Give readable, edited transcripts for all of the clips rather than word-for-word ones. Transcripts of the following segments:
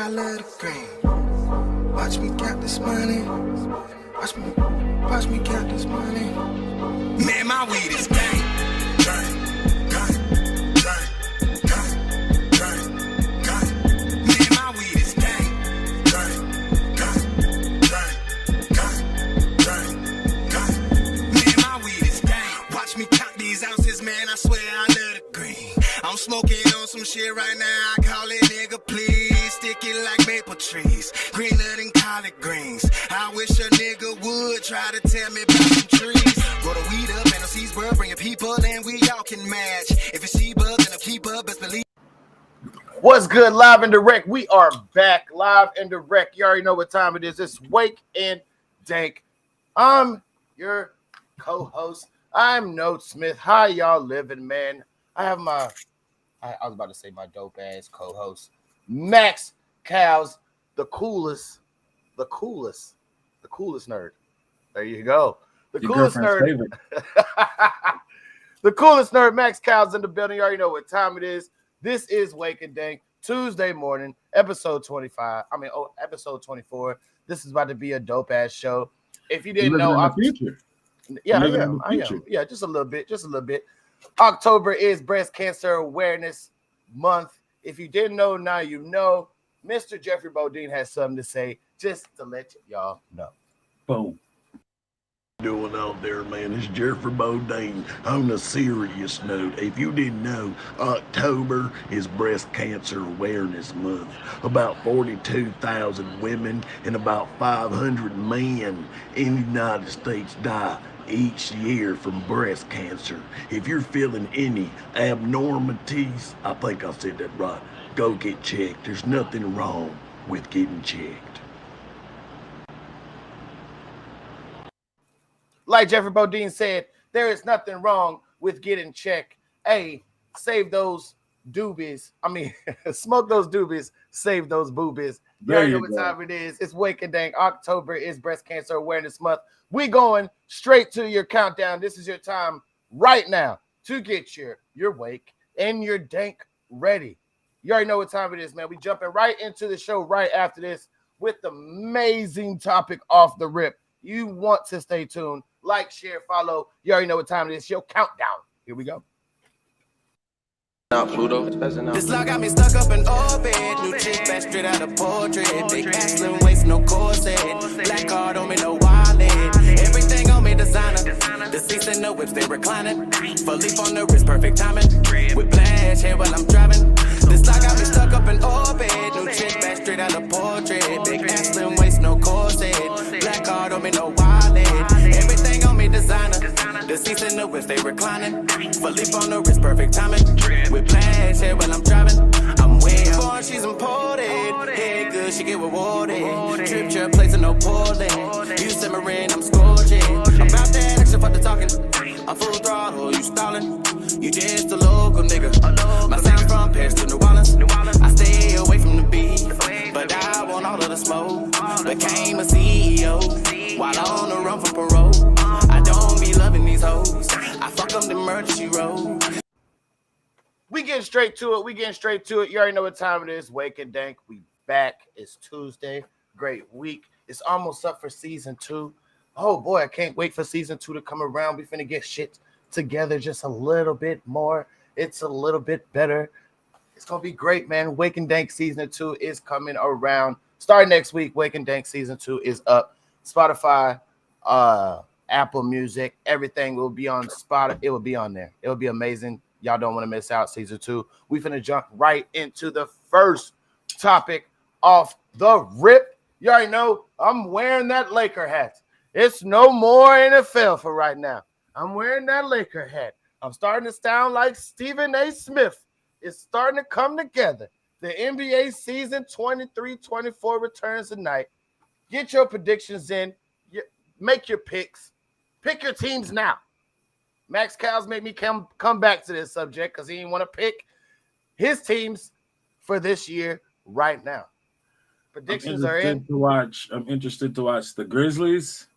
I love the green. Watch me count this money. Watch me count this money. Man, my weed is gang. Man, my weed is gang. Man, my weed is gang. Watch me count these ounces, man. I swear I love the green. I'm smoking on some shit right now. I call it nigga, please. Stick it like maple trees, greener than collard greens. I wish a nigga would try to tell me about some trees. Grow the weed up and the seeds, bro. Bring your people, and we all can match. If it's Sheba, then I'll keep up. Best believe. What's good, live and direct? We are back live and direct. You already know what time it is. It's Wake and Dank. I'm your co-host. I'm Note Smith. How y'all living, man? I have my, I was about to say my dope ass co-host, Maxx, Calzz, the coolest nerd. There you go. The Your coolest nerd. The coolest nerd, Maxx, Calzz in the building. You already know what time it is. This is Wake and Dank, Tuesday morning, episode 25. Episode 24. This is about to be a dope ass show. If you didn't know, in the future. Yeah, I am. Yeah, just a little bit. October is Breast Cancer Awareness Month. If you didn't know, now you know. Mr. Jeffrey Bodine has something to say, just to let y'all know. Boom. Doing out there, man, it's Jeffrey Bodine. On a serious note, if you didn't know, October is Breast Cancer Awareness Month. About 42,000 women and about 500 men in the United States die each year from breast cancer. If you're feeling any abnormalities, I think I said that right, go get checked. There's nothing wrong with getting checked. Like Jeffrey Bodine said, there is nothing wrong with getting checked. Hey, save those doobies. Smoke those doobies, save those boobies. You already know what time it is. It's Wake and Dank. October is Breast Cancer Awareness Month. We going straight to your countdown. This is your time right now to get your wake and your dank ready. You already know what time it is, man. We jumping right into the show right after this with the amazing topic off the rip. You want to stay tuned. Like, share, follow. You already know what time it is. Your countdown. Here we go. This love got me stuck up in orbit. New chick back straight out of portrait. Big ass, slim waist, no corset. Black card on me, no wallet. Everything on me designer. The seats and the whips, they reclining. For leaf on the wrist, perfect timing. With flash hair while I'm driving. This love got me stuck up in orbit. New chick back straight out of portrait. Big ass, slim waist, no corset. Black card on me, no wallet. Everything on me designer. The seats and the whips, they reclining. For leaf on the wrist, perfect timing. With flash hair while I'm driving. I'm way born, she's imported. Head good, she get rewarded. Trip trip, placing no pulling. You simmering, I'm scorching. About that action, fuck the talking. I'm full throttle, you stalling. You just a local nigga. My sound from Paris to New Orleans. I stay away from the beef, but I want all of the smoke. Became a CEO while on the run from parole. I don't be loving these hoes. I fuck them, the murder she wrote. We getting straight to it. You already know what time it is. Wake and Dank. We back. It's Tuesday. Great week. It's almost up for season 2. Oh boy, I can't wait for season 2 to come around. We finna get shit together just a little bit more. It's a little bit better. It's gonna be great, man. Wake and Dank season 2 is coming around. Starting next week, Wake and Dank season 2 is up. Spotify, Apple Music, everything will be on Spotify. It will be on there. It will be amazing. Y'all don't want to miss out season 2. We finna jump right into the first topic off the rip. You already know I'm wearing that Laker hat. It's no more NFL for right now. I'm wearing that Laker hat. I'm starting to sound like Stephen A. Smith. It's starting to come together. The NBA season 23-24 returns tonight. Get your predictions in. Make your picks. Pick your teams now. Maxx Calzz made me come back to this subject because he didn't want to pick his teams for this year right now. Predictions are in. I'm interested to watch the Grizzlies.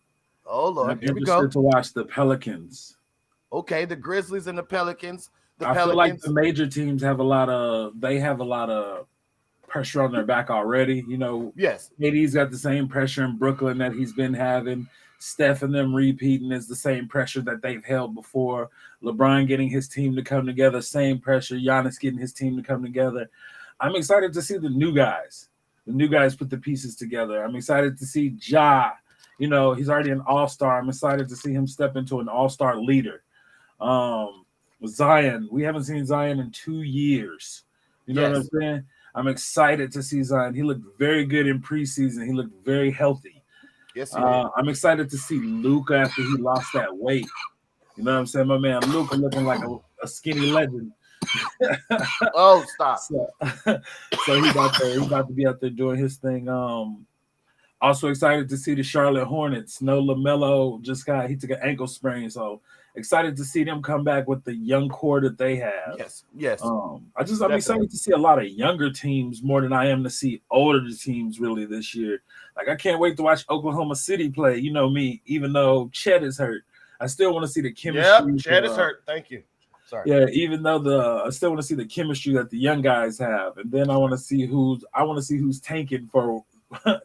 Oh, Lord. Here we go. I'm interested to watch the Pelicans. Okay, the Grizzlies and the Pelicans. I feel like the major teams have a lot of pressure on their back already. You know, Yes. KD's got the same pressure in Brooklyn that he's been having. Steph and them repeating is the same pressure that they've held before. LeBron getting his team to come together, same pressure. Giannis getting his team to come together. I'm excited to see the new guys. The new guys put the pieces together. I'm excited to see Ja. You know, he's already an all-star. I'm excited to see him step into an all-star leader. Zion, we haven't seen Zion in 2 years. You know what I'm saying? I'm excited to see Zion. He looked very good in preseason. He looked very healthy. Yes, he did. I'm excited to see Luka after he lost that weight. You know what I'm saying? My man Luka looking like a skinny legend. Oh, stop. So he's about to be out there doing his thing. Also excited to see the Charlotte Hornets. No LaMelo he took an ankle sprain, so excited to see them come back with the young core that they have. Yes. I'm excited to see a lot of younger teams more than I am to see older teams really this year. Like I can't wait to watch Oklahoma City play. You know me, even though Chet is hurt, I still want to see the chemistry. Yep, Chet is hurt. Thank you. Sorry. Yeah, even though I still want to see the chemistry that the young guys have, and then I want to see who's tanking for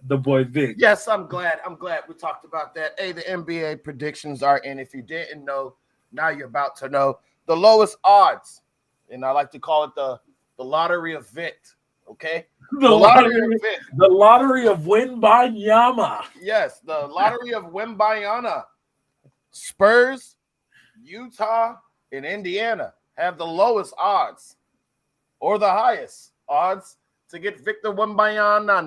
the boy Vic. Yes, I'm glad we talked about that. Hey, the NBA predictions are in. If you didn't know, now you're about to know. The lowest odds, and I like to call it the lottery of Vic. Okay, the lottery of Vic. The lottery of Wembanyama. Yes, the lottery of Wembanyama. Spurs, Utah, and Indiana have the lowest odds, or the highest odds to get Victor Wembanyama.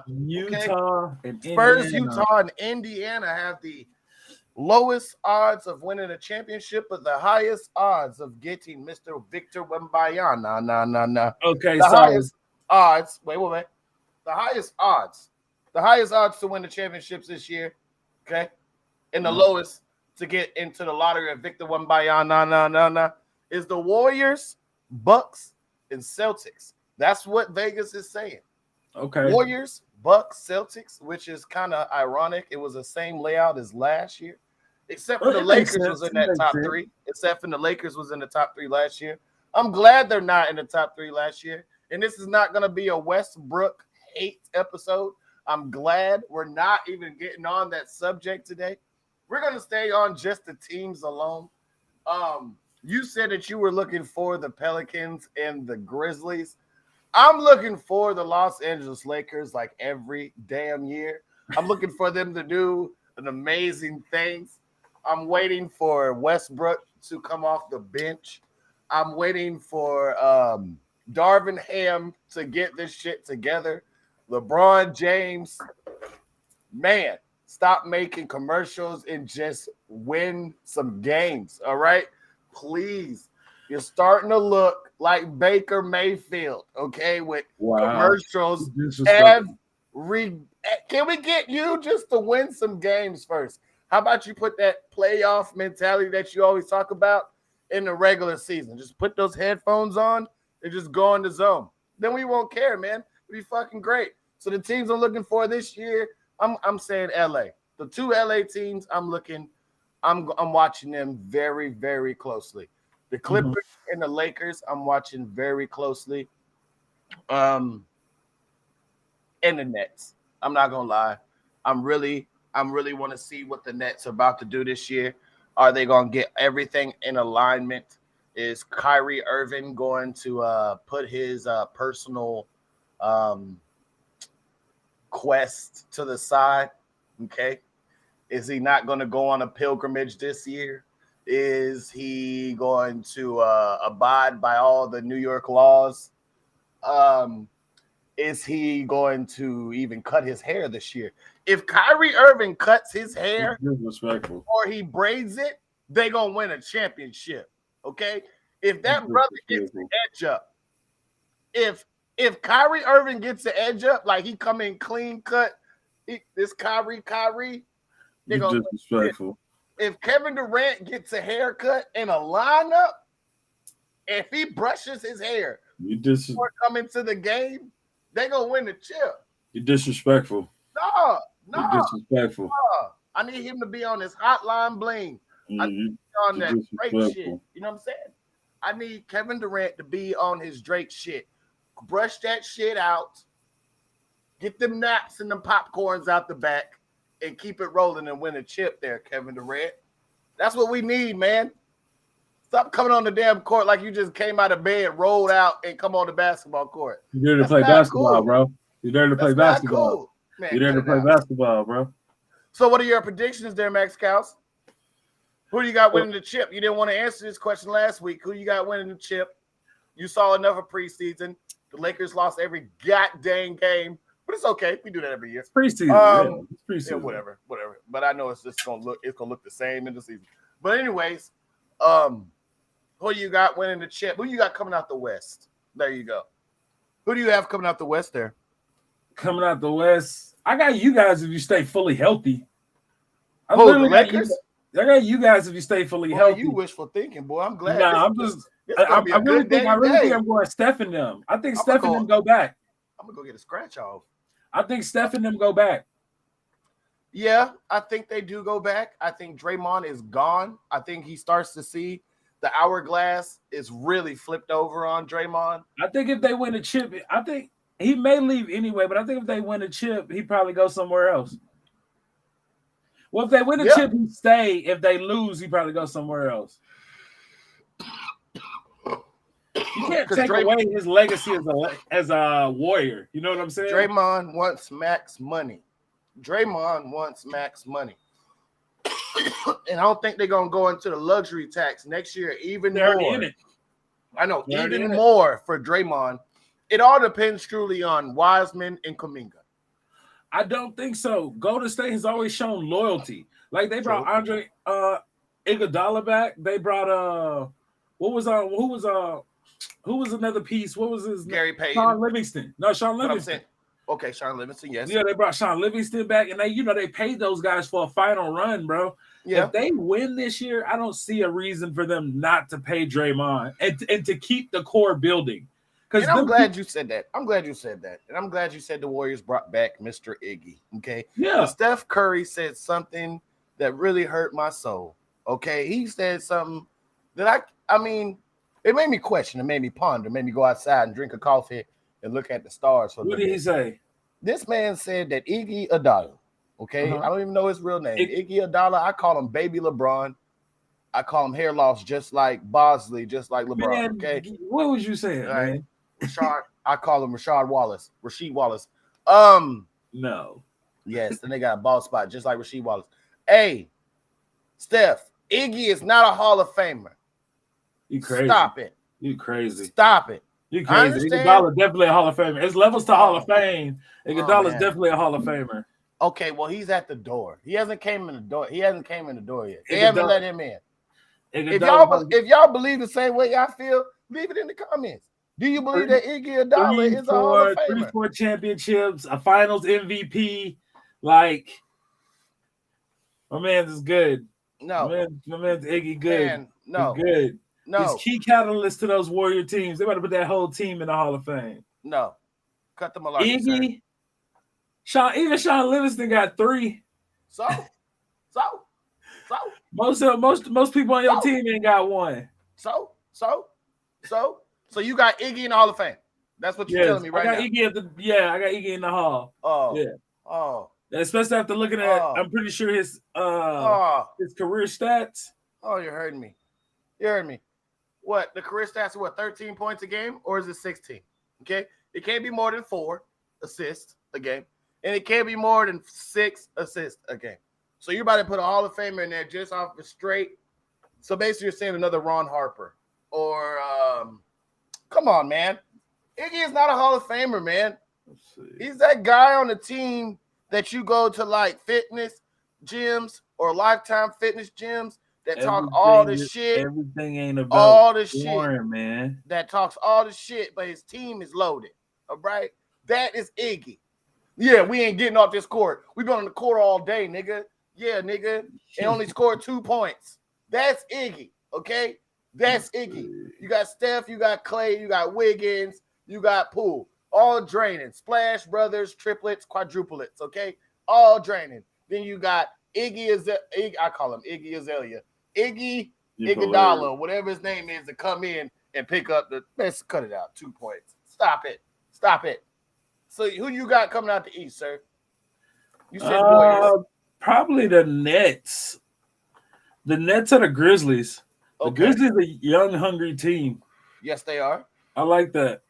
Utah and Spurs, Indiana. Utah, and Indiana have the lowest odds of winning a championship, but the highest odds of getting Mr. Victor Wembanyama. Okay, the so highest odds. Wait. The highest odds to win the championships this year. Okay, and the lowest to get into the lottery of Victor Wembanyama is the Warriors, Bucks, and Celtics. That's what Vegas is saying. Okay. Warriors, Bucks, Celtics, which is kind of ironic. It was the same layout as last year, except for the Lakers was in that top three. Except for the Lakers was in the top three last year. I'm glad they're not in the top three last year. And this is not going to be a Westbrook hate episode. I'm glad we're not even getting on that subject today. We're going to stay on just the teams alone. You said that you were looking for the Pelicans and the Grizzlies. I'm looking for the Los Angeles Lakers like every damn year. I'm looking for them to do an amazing things. I'm waiting for Westbrook to come off the bench. I'm waiting for Darvin Ham to get this shit together. LeBron James, man, stop making commercials and just win some games, all right? Please. You're starting to look like Baker Mayfield, okay, with commercials. Can we get you just to win some games first? How about you put that playoff mentality that you always talk about in the regular season? Just put those headphones on and just go in the zone. Then we won't care, man. It'll be fucking great. So the teams I'm looking for this year, I'm saying LA. The two LA teams I'm watching them very, very closely. The Clippers and the Lakers, I'm watching very closely. And the Nets. I'm not gonna lie. I'm really want to see what the Nets are about to do this year. Are they gonna get everything in alignment? Is Kyrie Irving going to put his personal quest to the side? Okay. Is he not going to go on a pilgrimage this year? Is he going to abide by all the New York laws? Is he going to even cut his hair this year? If Kyrie Irving cuts his hair or he braids it, they're going to win a championship, okay? If that brother gets the edge up, if Kyrie Irving gets the edge up, like he come in clean cut, this Kyrie, they're going to disrespectful. If Kevin Durant gets a haircut in a lineup, if he brushes his hair before coming to the game, they're going to win the chip. You're disrespectful. No. You're disrespectful. No. I need him to be on his hotline bling. I need him on that Drake shit. You know what I'm saying? I need Kevin Durant to be on his Drake shit. brush that shit out, get them naps and them popcorns out the back, and keep it rolling and win a chip there, Kevin Durant. That's what we need, man. Stop coming on the damn court like you just came out of bed, rolled out, and come on the basketball court. You're there to play basketball, bro. You're there to play basketball. Cool. Man, you're there to play basketball, bro. So what are your predictions there, Maxx Calzz? Who do you got winning the chip? You didn't want to answer this question last week. Who you got winning the chip? You saw enough of preseason. The Lakers lost every goddamn game, but it's okay. We do that every year. It's preseason. It's preseason. Yeah, whatever. But I know it's gonna look the same in the season. But anyways, who you got winning the chip? Who you got coming out the West? There you go. Who do you have coming out the West there? Coming out the West, I got you guys if you stay fully healthy. The Lakers? I got you guys if you stay fully healthy. You wishful thinking, boy. I'm glad. Nah, I really think I'm going Steph and them. I think Steph and them go back. I'm gonna go get a scratch off. I think Steph and them go back. Yeah, I think they do go back. I think Draymond is gone. I think he starts to see the hourglass is really flipped over on Draymond. I think if they win a chip, I think he may leave anyway, but I think if they win a chip, he probably goes somewhere else. Well, if they win a chip, he stay. If they lose, he probably goes somewhere else. You can't take away his legacy as a warrior. You know what I'm saying? Draymond wants Maxx money. And I don't think they're going to go into the luxury tax next year even They're more. in it. I know, even more for Draymond. It all depends truly on Wiseman and Kuminga. I don't think so. Golden State has always shown loyalty. Like they brought Andre Iguodala back. They brought who was another piece? What was his Gary Payton. Sean Livingston. No, Sean Livingston. Okay, Sean Livingston, yes. Yeah, they brought Sean Livingston back, and they paid those guys for a final run, bro. Yeah. If they win this year, I don't see a reason for them not to pay Draymond and to keep the core building. And I'm glad you said that. And I'm glad you said the Warriors brought back Mr. Iggy. Okay. Yeah. But Steph Curry said something that really hurt my soul. Okay. He said something that I mean, it made me question, it made me ponder, made me go outside and drink a coffee and look at the stars. What did he say? This man said that Iggy Azalea, okay, I don't even know his real name. Iggy Azalea, I call him Baby LeBron. I call him hair loss just like Bosley, just like LeBron. Man, okay. What was you saying, man? I call him Rasheed Wallace. No. Yes, then they got a ball spot just like Rasheed Wallace. Hey, Steph, Iggy is not a Hall of Famer. You crazy. Stop it. You crazy. Stop it. You crazy. Iguodala definitely a Hall of Famer. It's levels to Hall of Fame. Iguodala is definitely a Hall of Famer. Okay, well, he's at the door. He hasn't came in the door yet. They haven't let him in. If y'all believe the same way I feel, leave it in the comments. Do you believe that Iggy Azalea is a Hall of Famer? 3-4 championships, a Finals MVP. Like, my man's is good. No. My man's Iggy good. Man, no. He's good. No. He's key catalyst to those Warrior teams. They better put that whole team in the Hall of Fame. No. Cut them a lot. Iggy. Even Sean Livingston got 3. So. Most people on your team ain't got 1. So you got Iggy in the Hall of Fame. That's what you're telling me right now. I got Iggy in the Hall. Oh. Yeah. Oh. Especially after looking at I'm pretty sure his career stats. Oh, you heard me. You heard me. What? The career stats are what? 13 points a game, or is it 16? Okay. It can't be more than 4 assists a game. And it can't be more than 6 assists a game. So you're about to put a Hall of Famer in there just off the straight. So basically, you're saying another Ron Harper. Or, come on, man. Iggy is not a Hall of Famer, man. He's that guy on the team that you go to, like, fitness gyms or Lifetime fitness gyms that talk all the shit. Everything ain't about all the scoring, shit, man. That talks all the shit, but his team is loaded. All right? That is Iggy. Yeah, we ain't getting off this court. We've been on the court all day, nigga. Yeah, nigga. And only scored 2 points. That's Iggy, okay? That's Iggy. You got Steph, you got Clay, you got Wiggins, you got Poole. All draining. Splash Brothers, triplets, quadruplets, okay? All draining. Then you got I call him Iggy Azalea. Iguodala, whatever his name is, to come in and pick up let's cut it out. 2 points. Stop it. So who you got coming out the East, sir? You said Warriors. Probably the Nets. The Nets are the Grizzlies. The Grizzlies are a young, hungry team. Yes, they are. I like that.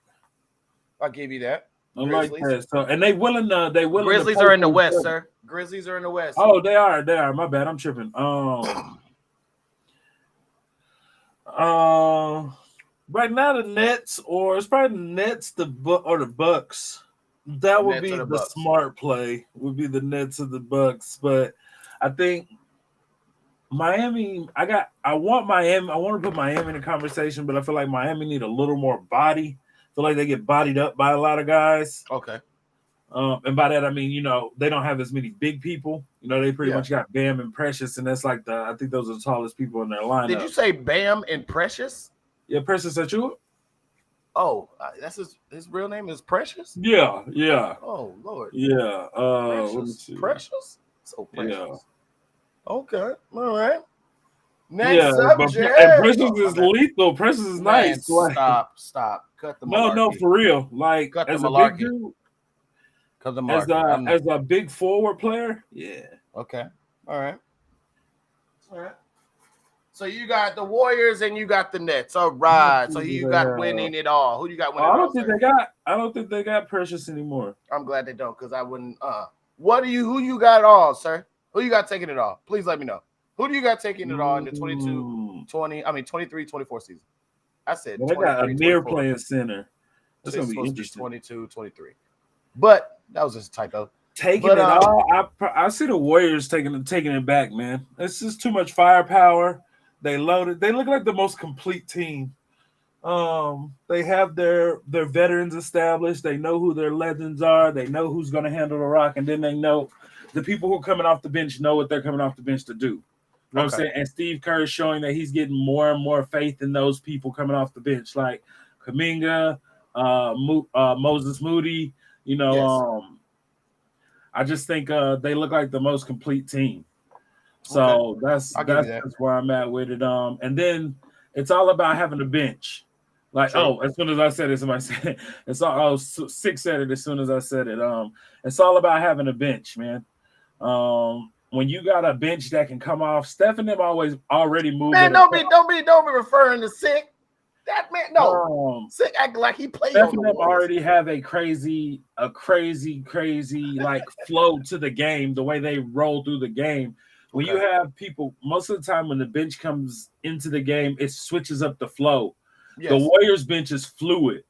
I'll give you that. I like that. So, and they willing. Grizzlies are in the West, sir. Grizzlies are in the West. Oh, they are. My bad. I'm tripping. Right now the Nets, or it's probably the Nets, or the Bucks. That would be the smart play. Would be the Nets or the Bucks, but I think Miami. I want Miami. I want to put Miami in the conversation, but I feel like Miami need a little more body. I feel like they get bodied up by a lot of guys. Okay. And by that I mean, they don't have as many big people. They pretty much got Bam and Precious, and that's like I think those are the tallest people in their lineup. Did you say Bam and Precious? Yeah, Precious Achua. Oh, that's his real name is Precious? Yeah. Oh, Lord. Yeah. Precious? So Precious. Yeah. Okay. All right. Next subject. And Precious is lethal. Precious is nice. Stop. Cut the malarkey. No, for real. Like, cut the as malarkey. a big dude, Cut the malarkey. as a big forward player, yeah. Okay. All right. So you got the Warriors and you got the Nets. All right. So you got winning it all. Who you got winning? I don't think they got Precious anymore. I'm glad they don't, because I wouldn't. Who you got all, sir? Who you got taking it all? Please let me know. Who do you got taking it all in the 23-24 season? I said they got a near playing center. That's going to be interesting. 22-23. But that was just a typo. Taking it all, I see the Warriors taking it back, man. It's just too much firepower. They loaded. They look like the most complete team. They have their veterans established. They know who their legends are. They know who's going to handle the rock, and then they know the people who are coming off the bench know what they're coming off the bench to do. You know what I'm saying? And Steve Kerr is showing that he's getting more and more faith in those people coming off the bench, like Kuminga, Moses Moody. I just think they look like the most complete team. So that's where I'm at with it. And then it's all about having a bench. Like, as soon as I said it, somebody said it. It's all Six said it as soon as I said it. It's all about having a bench, man. When you got a bench that can come off, Steph and them already moving. Man, don't be referring to Sick. That man, no. Sick acting like he played. Steph and them already have a crazy like flow to the game, the way they roll through the game. When you have people, most of the time when the bench comes into the game, it switches up the flow. Yes. The Warriors bench is fluid.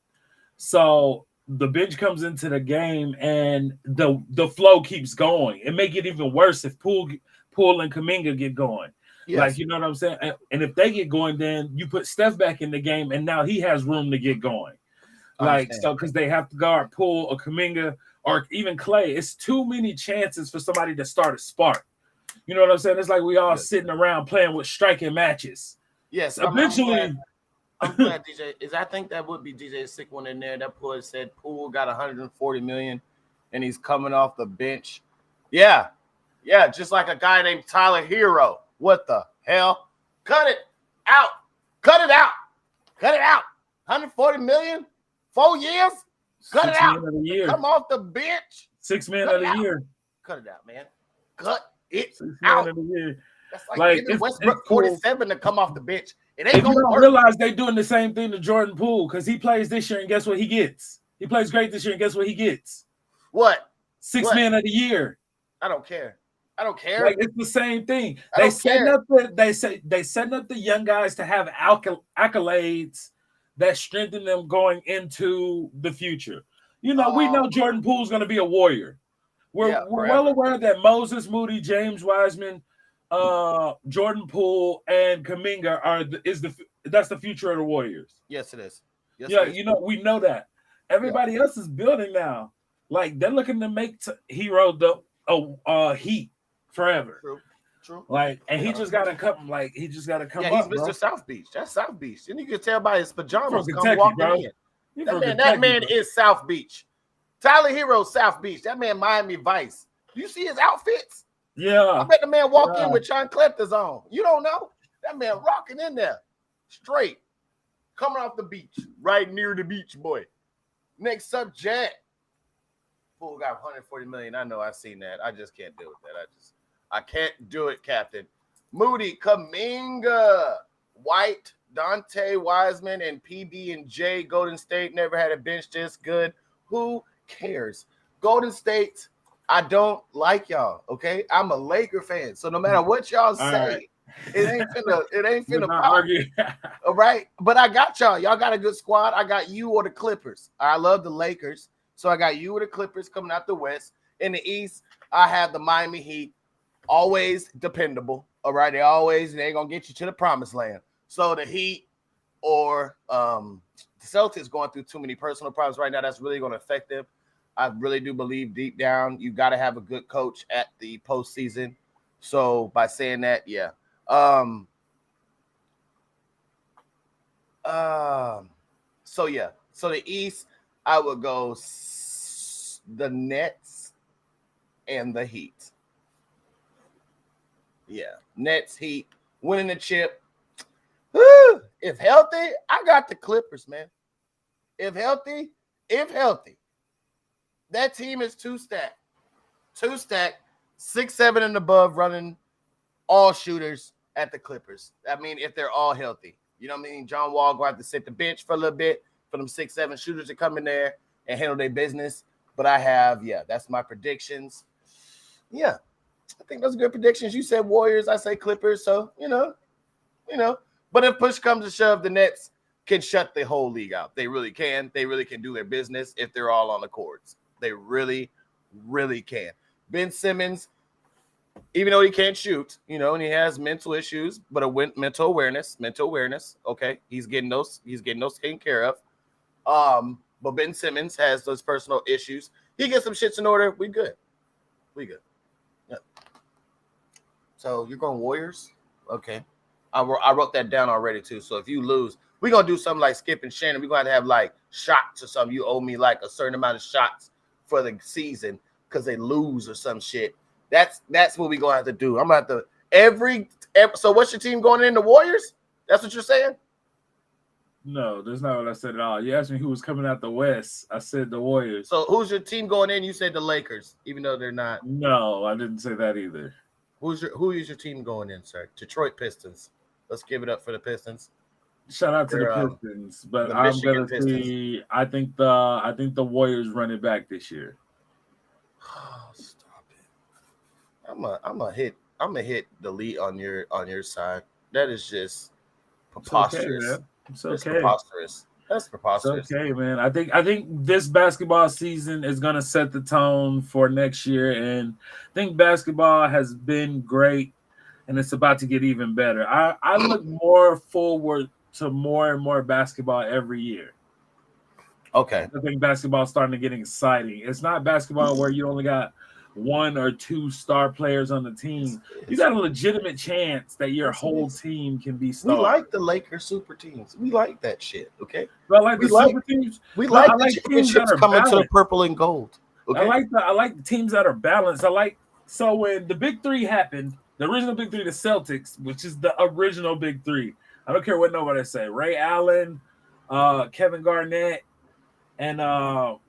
So the bench comes into the game and the flow keeps going. It make it even worse if Poole and Kuminga get going. Yes. Like, you know what I'm saying? And if they get going, then you put Steph back in the game and now he has room to get going. Because they have to guard Poole or Kuminga or even Clay. It's too many chances for somebody to start a spark. You know what I'm saying? It's like we all sitting around playing with striking matches. Yes. Eventually. I'm glad DJ. I think that would be DJ Sick one in there. That boy said Poole got 140 million and he's coming off the bench. Yeah. Just like a guy named Tyler Hero. What the hell? Cut it out. 140 million? 4 years? Cut it out. Come off the bench. 6 men of the year. Cut it out, man. Cut it out. That's like giving Westbrook 47 to come off the bench. It ain't gonna work. Realize they doing the same thing to Jordan Poole because he plays this year and guess what he gets? He plays great this year and guess what he gets? What? 6 man of the year. I don't care. Like, it's the same thing. They setting up the young guys to have accolades that strengthen them going into the future. We know Jordan Poole's going to be a Warrior. We're well aware that Moses Moody, James Wiseman, Jordan Poole, and Kuminga that's the future of the Warriors. Yes, it is. Yes, we know that. Everybody else is building now. Like, they're looking to make Hero the Heat forever. True. Like, and he just gotta come. Like, he just gotta come. Yeah, he's up, Mr. bro. South Beach. That's South Beach. And you can tell by his pajamas Kentucky, walking bro. in. That man is South Beach. Tyler Hero, South Beach. That man Miami Vice. Do you see his outfits? Yeah. I bet the man walked in with Sean Clifton's on. You don't know? That man rocking in there. Straight. Coming off the beach. Right near the beach, boy. Next subject. Fool got 140 million. I know I've seen that. I just can't deal with that. I can't do it, Captain. Moody, Kaminga, White, Dante Wiseman, and PB and J. Golden State never had a bench this good. Who cares? Golden State, I don't like y'all. Okay, I'm a Laker fan, so no matter what y'all say, it ain't finna pop. All right, but I got y'all. Y'all got a good squad. I got you or the Clippers. I love the Lakers, so I got you or the Clippers coming out the West. In the East, I have the Miami Heat, always dependable. All right, they ain't gonna get you to the promised land. So the Heat or the Celtics going through too many personal problems right now. That's really going to affect them. I really do believe deep down you got to have a good coach at the postseason. So by saying that, yeah. So yeah. So the East, I would go the Nets and the Heat. Yeah, Nets, Heat, winning the chip. If healthy, I got the Clippers, man. If healthy, that team is two stacked, 6'7" and above, running all shooters at the Clippers. I mean, if they're all healthy, you know what I mean. John Wall going to have to sit the bench for a little bit for them 6'7" shooters to come in there and handle their business. But I have, that's my predictions. Yeah, I think those are good predictions. You said Warriors, I say Clippers, so you know. But if push comes to shove, the Nets can shut the whole league out. They really can. They really can do their business if they're all on the courts. They really, really can. Ben Simmons, even though he can't shoot, and he has mental issues, but a mental awareness. Okay, he's getting those taken care of. But Ben Simmons has those personal issues. He gets some shits in order. We good. Yeah. So you're going Warriors? Okay. I wrote that down already too. So if you lose, we're gonna do something like Skip and Shannon. We're gonna have like shots or something. You owe me like a certain amount of shots for the season because they lose or some shit. That's what we're gonna have to do. I'm gonna have to every so what's your team going in? The Warriors? That's what you're saying? No, that's not what I said at all. You asked me who was coming out the West. I said the Warriors. So who's your team going in? You said the Lakers, even though they're not. No, I didn't say that either. Who is your team going in, sir? Detroit Pistons. Let's give it up for the Pistons. Shout out to the Pistons, but I'm gonna see. I think the Warriors run it back this year. Oh, stop it! I'm gonna hit delete on your side. That is just preposterous. It's okay. It's preposterous. That's preposterous. It's okay, man. I think this basketball season is gonna set the tone for next year, and I think basketball has been great. And it's about to get even better. I look more forward to more and more basketball every year. Okay. I think basketball is starting to get exciting. It's not basketball where you only got one or two star players on the team. You got a legitimate chance that your whole team can be stars. We like the Lakers super teams. We like that shit, okay? But I like the super teams. We like the championships coming to the purple and gold. Okay? I like the teams that are balanced. So when the big three happened, the original big three, the Celtics, which is the original big three. I don't care what nobody say. Ray Allen, Kevin Garnett, and I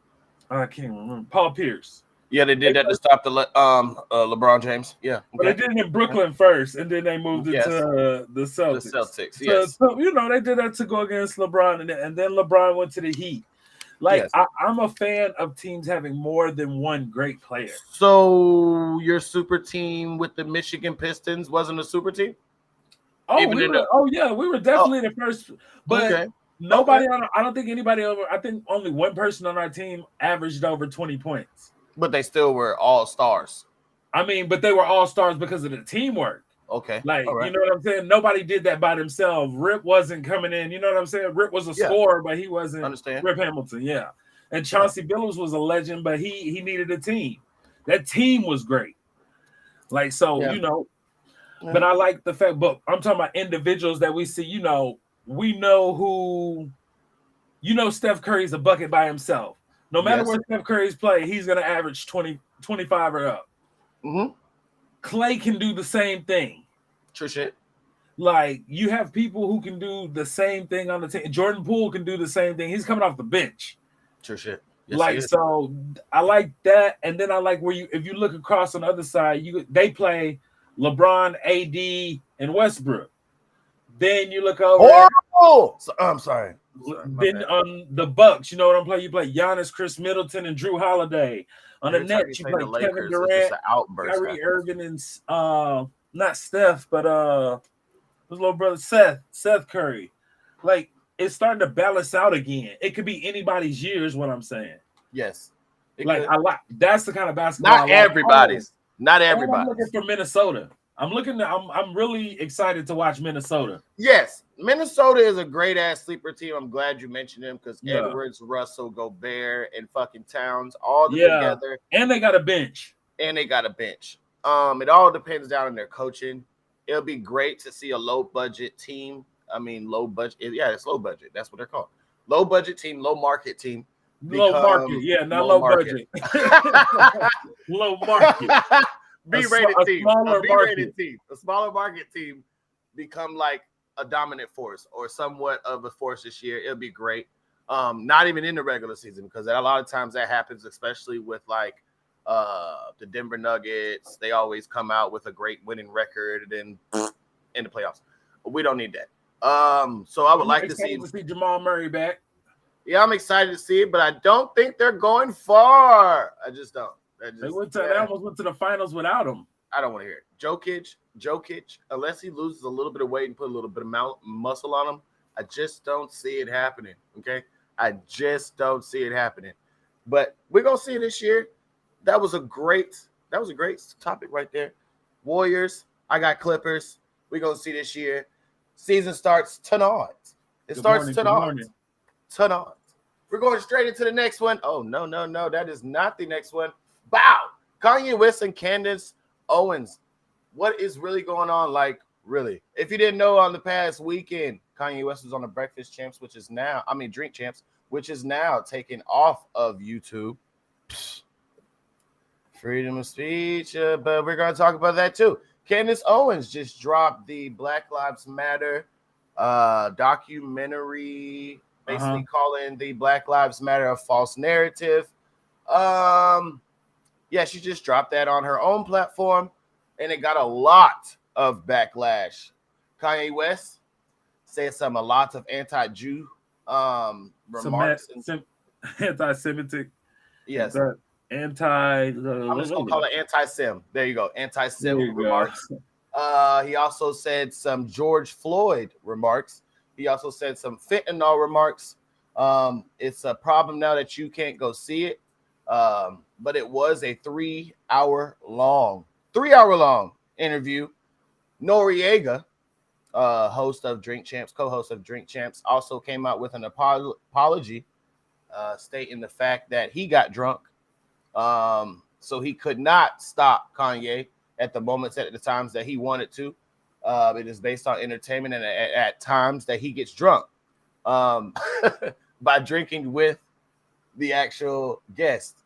can't even remember. Paul Pierce. Yeah, they did that to stop the LeBron James. Yeah, okay. But they did it in Brooklyn first, and then they moved it to the Celtics. The Celtics, yes. So they did that to go against LeBron, and then LeBron went to the Heat. Like, yes. I'm a fan of teams having more than one great player. So your super team with the Michigan Pistons wasn't a super team? We were definitely the first. But nobody, I don't think anybody over. I think only one person on our team averaged over 20 points. But they still were all stars. I mean, but they were all stars because of the teamwork. Okay. Like, you know what I'm saying? Nobody did that by themselves. Rip wasn't coming in. You know what I'm saying? Rip was a scorer, but he wasn't. Understand. Rip Hamilton, yeah. And Chauncey Billups was a legend, but he needed a team. That team was great. Like, so, but I like the fact, but I'm talking about individuals that we see, we know who, Steph Curry's a bucket by himself. No matter where Steph Curry's play, he's going to average 20, 25 or up. Mm-hmm. Clay can do the same thing. True shit. Like, you have people who can do the same thing on the team. Jordan Poole can do the same thing. He's coming off the bench. True shit. Yes, Like, so I like that, and then I like where if you look across on the other side, they play LeBron, AD, and Westbrook. Then you look over. Horrible. I'm sorry. Then on the Bucks, you know what I'm playing? You play Giannis, Chris Middleton, and Drew Holiday. On Every the time Nets, you say play the Kevin Lakers, Durant, it's just an outburst. Kyrie Irving, and not Steph, but his little brother Seth Curry. Like, it's starting to balance out again. It could be anybody's year, is what I'm saying. Yes. Like, I like that's the kind of basketball. Not everybody's. Not everybody. I'm looking for Minnesota. I'm really excited to watch Minnesota. Yes, Minnesota is a great ass sleeper team. I'm glad you mentioned them because Edwards, Russell, Gobert, and fucking Towns all together. And they got a bench. It all depends down on their coaching. It'll be great to see a low budget team. I mean, low budget. Yeah, it's low budget. That's what they're called. Low budget team, low market team. Low market, yeah, not low budget. Low market. B-rated team. A smaller market team become like a dominant force or somewhat of a force this year. It'll be great. Not even in the regular season, because a lot of times that happens, especially with like the Denver Nuggets. They always come out with a great winning record and then in the playoffs. We don't need that. So I would like to see Jamal Murray back. Yeah, I'm excited to see it, but I don't think they're going far. I just don't. They almost went to the finals without him. I don't want to hear it. Jokic, unless he loses a little bit of weight and put a little bit of muscle on him, I just don't see it happening. Okay, I just don't see it happening. But we're gonna see it this year. That was a great topic right there. Warriors, I got Clippers. We're gonna see this year. Season starts tonight. Tonight. We're going straight into the next one. Oh, no. That is not the next one. Bow. Kanye West and Candace Owens. What is really going on? Like, really? If you didn't know, on the past weekend, Kanye West was on the Drink Champs, which is now taken off of YouTube. Freedom of speech, but we're going to talk about that too. Candace Owens just dropped the Black Lives Matter documentary, basically calling the Black Lives Matter a false narrative. She just dropped that on her own platform, and it got a lot of backlash. Kanye West said a lot of anti-Jew remarks. Anti-Semitic. Yes. I'm just gonna call it anti-Sim. There you go. Anti-Sim remarks. He also said some George Floyd remarks. He also said some fentanyl remarks. It's a problem now that you can't go see it. But it was a 3 hour long interview. Noriega, co-host of Drink Champs, also came out with an apology, stating the fact that he got drunk. So he could not stop Kanye at the times that he wanted to. It is based on entertainment, and at times that he gets drunk by drinking with the actual guest.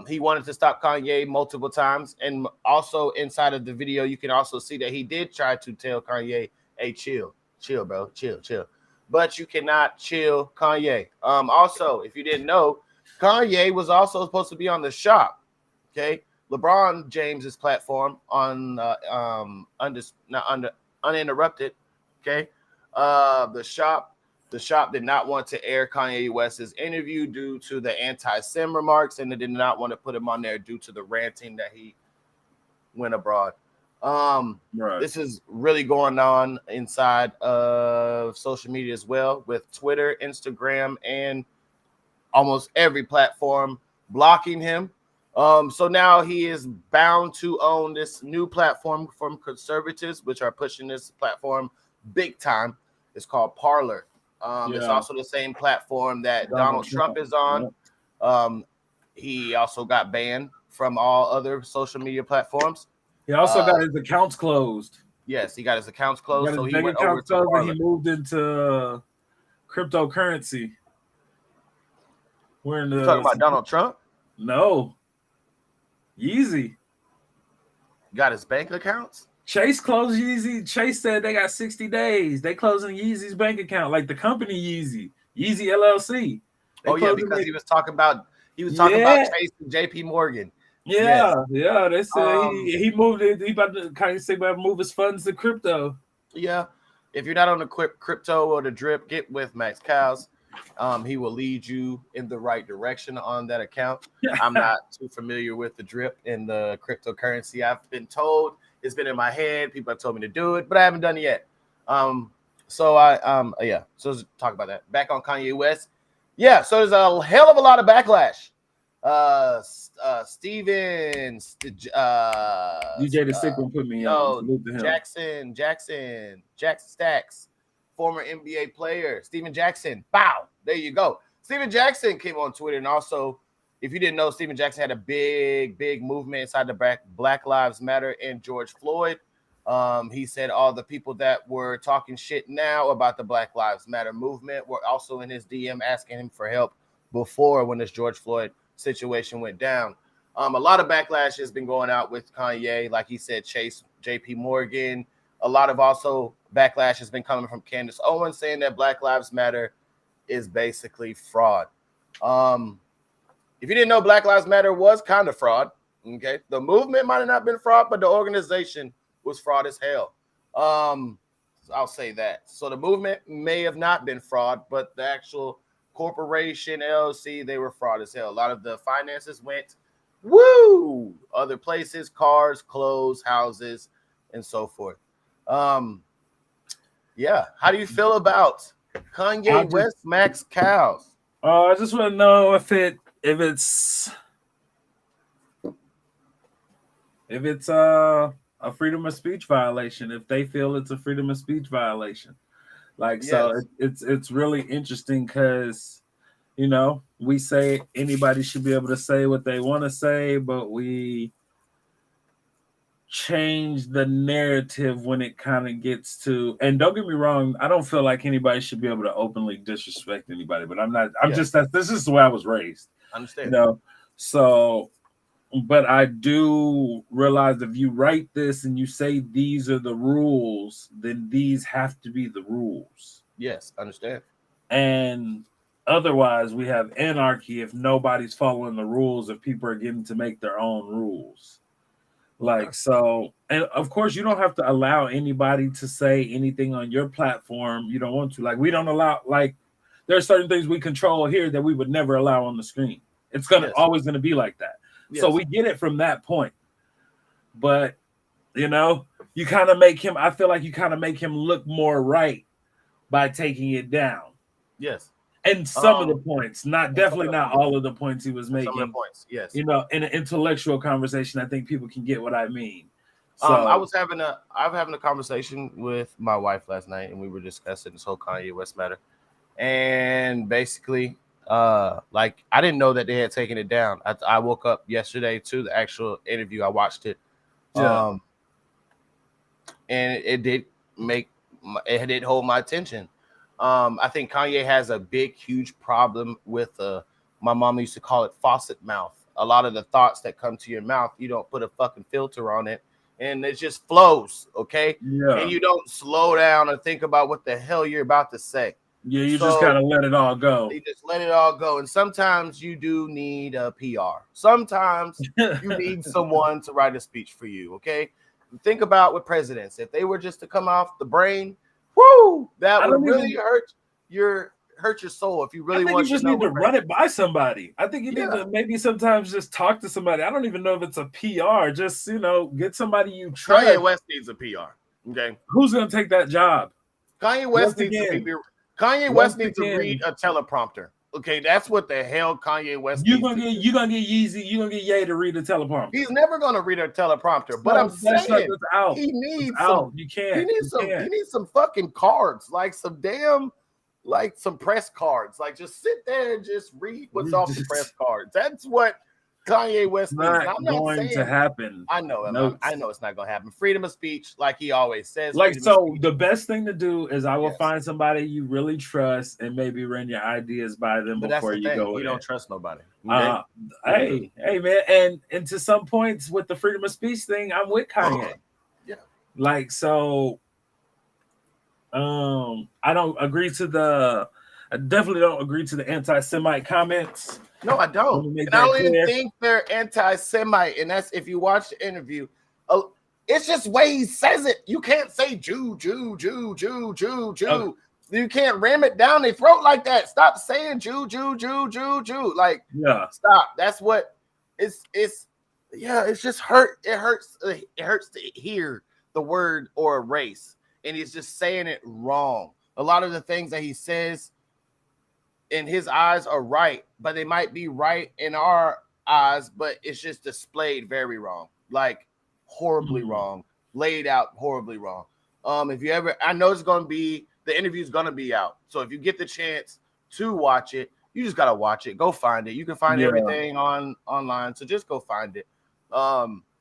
He wanted to stop Kanye multiple times, and also inside of the video, you can also see that he did try to tell Kanye, "Hey, chill, bro, chill." But you cannot chill Kanye. Also, if you didn't know, Kanye was also supposed to be on The Shop. Okay, LeBron James's platform on Uninterrupted. Okay, The Shop did not want to air Kanye West's interview due to the anti-Sim remarks, and they did not want to put him on there due to the ranting that he went abroad. Right. This is really going on inside of social media as well, with Twitter, Instagram, and almost every platform blocking him. So now he is bound to own this new platform from conservatives, which are pushing this platform big time. It's called Parler. It's also the same platform that Donald Trump is on. He also got banned from all other social media platforms. He also got his accounts closed. Yes, he got his accounts closed. So he went over to Parler. He moved into cryptocurrency. We're in the talking about Donald Trump? No. Yeezy. Got his bank accounts? Chase closed Yeezy. Chase said they got 60 days. They closing Yeezy's bank account, like the company Yeezy LLC. Oh yeah, because he was talking about Chase and JP Morgan. Yeah, they said he moved it. He about to kind of say about move his funds to crypto. Yeah, if you're not on the crypto or the drip, get with Maxx Calzz. He will lead you in the right direction on that account. I'm not too familiar with the drip and the cryptocurrency. I've been told, it's been in my head. People have told me to do it, but I haven't done it yet. So let's talk about that. Back on Kanye West. Yeah, so there's a hell of a lot of backlash. Stevens, DJ the Sick one put me on. Jackson Stacks, former NBA player, Steven Jackson. Bow. There you go. Steven Jackson came on Twitter, and also, if you didn't know, Steven Jackson had a big movement inside the Black Lives Matter and George Floyd. He said all the people that were talking shit now about the Black Lives Matter movement were also in his DM asking him for help before, when this George Floyd situation went down. A lot of backlash has been going out with Kanye, like he said, Chase, JP Morgan. A lot of also backlash has been coming from Candace Owens, saying that Black Lives Matter is basically fraud. If you didn't know, Black Lives Matter was kind of fraud. Okay, the movement might have not been fraud, but the organization was fraud as hell. I'll say that. So the movement may have not been fraud, but the actual corporation, LLC, they were fraud as hell. A lot of the finances went other places, cars, clothes, houses, and so forth. How do you feel about Kanye West, Maxx Calzz? I just want to know if it's a freedom of speech violation. If they feel it's a freedom of speech violation, so it's really interesting because we say anybody should be able to say what they want to say, but we change the narrative when it kind of gets to, and don't get me wrong, I don't feel like anybody should be able to openly disrespect anybody, but this is the way I was raised. I understand. So, but I do realize if you write this and you say these are the rules, then these have to be the rules. Yes, understand. And otherwise, we have anarchy if nobody's following the rules, if people are getting to make their own rules. So, and of course, you don't have to allow anybody to say anything on your platform you don't want to. We don't allow, there are certain things we control here that we would never allow on the screen. It's always going to be like that. Yes. So we get it from that point. But, you kind of make him, I feel like you kind of make him look more right by taking it down. Yes. And some of the points, definitely not all of the points he was making. Some of the points, yes. In an intellectual conversation, I think people can get what I mean. So I was having a conversation with my wife last night, and we were discussing this whole Kanye West matter. And basically, I didn't know that they had taken it down. I woke up yesterday to the actual interview. I watched it. Yeah. And it did hold my attention. I think Kanye has a huge problem with my mom used to call it faucet mouth. A lot of the thoughts that come to your mouth, you don't put a fucking filter on it, and it just flows, okay? Yeah. And you don't slow down and think about what the hell you're about to say. Yeah, you just gotta let it all go. You just let it all go. And sometimes you do need a PR. Sometimes you need someone to write a speech for you, okay? Think about with presidents. If they were just to come off the brain, that would really hurt your soul if you really want. You just need to run it by somebody. I think you need to maybe sometimes just talk to somebody. I don't even know if it's a PR. Just get somebody you trust. Kanye West needs a PR. Okay, who's gonna take that job? Kanye West needs to read a teleprompter. Okay, that's what the hell Kanye West. You're gonna get Yeezy. You're gonna get Ye to read a teleprompter. He's never gonna read a teleprompter. But I'm saying he needs some. You can't. He needs some fucking cards, some press cards. Just sit there and just read what's off the press cards. That's what Kanye West needs. I'm not going to happen. I know. I know it's not going to happen. Freedom of speech, like he always says. The best thing to do is I will find somebody you really trust and maybe run your ideas by them before you go. You don't trust nobody. Okay? Hey, man, and to some points with the freedom of speech thing, I'm with Kanye. Yeah. I don't agree to I definitely don't agree to the anti-Semite comments. No, I don't. Let me make And I that don't even clear. think they're anti-Semite. And that's if you watch the interview. It's just the way he says it. You can't say Jew, Jew, Jew, Jew, Jew, Jew. Okay. You can't ram it down their throat like that. Stop saying Jew, Jew, Jew, Jew, Jew. Like, Yeah. stop. That's what it's it's just hurt. It hurts to hear the word or a race. And he's just saying it wrong. A lot of the things that he says in his eyes are right, but they might be right in our eyes, but it's just displayed very wrong. Like, horribly wrong, laid out horribly wrong. If you ever, I know it's gonna be, the interview's gonna be out. So if you get the chance to watch it, you just gotta watch it. Go find it. You can find everything online. So just go find it.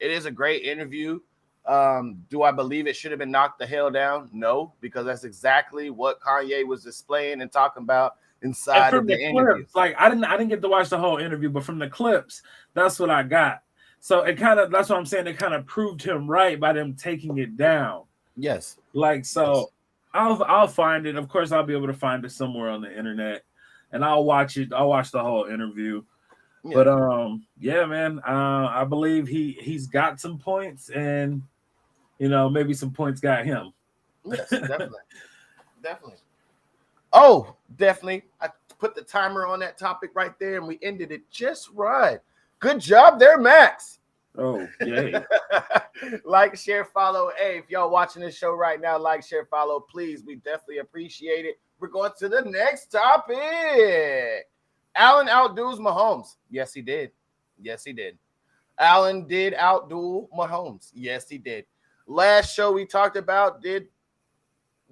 It is a great interview. Do I believe it should have been knocked the hell down? No, because that's exactly what Kanye was displaying and talking about inside of the interview. Like I didn't get to watch the whole interview, but from the clips, that's what I got. So it kind of, that's what I'm saying. It kind of proved him right by them taking it down. Yes. Like, so I'll find it. Of course, I'll be able to find it somewhere on the internet, and I'll watch it. I'll watch the whole interview. Yeah. But yeah, man. I believe he's got some points, and maybe some points got him. Yes, definitely, definitely. Oh, definitely. I put the timer on that topic right there, and we ended it just right. Good job there, Maxx. Oh, yay. Like, share, follow. Hey, if y'all watching this show right now, like, share, follow, please. We definitely appreciate it. We're going to the next topic. Allen outduels Mahomes. Yes, he did. Yes, he did. Allen did outduel Mahomes. Yes, he did. Last show we talked about, did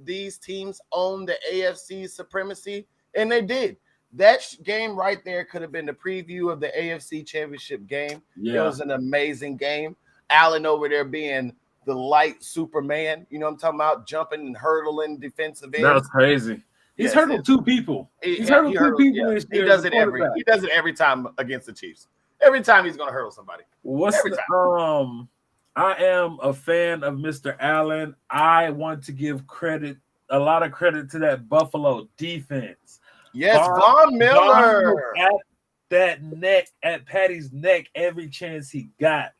these teams own the AFC supremacy? And they did. That game right there could have been the preview of the AFC Championship game. Yeah. It was an amazing game. Allen over there being the light Superman. You know what I'm talking about? Jumping and hurdling defensive ends. That was crazy. He's hurdled two people. He's hurdled two people this year. He does it every time against the Chiefs. Every time he's going to hurdle somebody. I am a fan of Mr. Allen. I want to give a lot of credit to that Buffalo defense. Yes, Von Miller at Patty's neck every chance he got.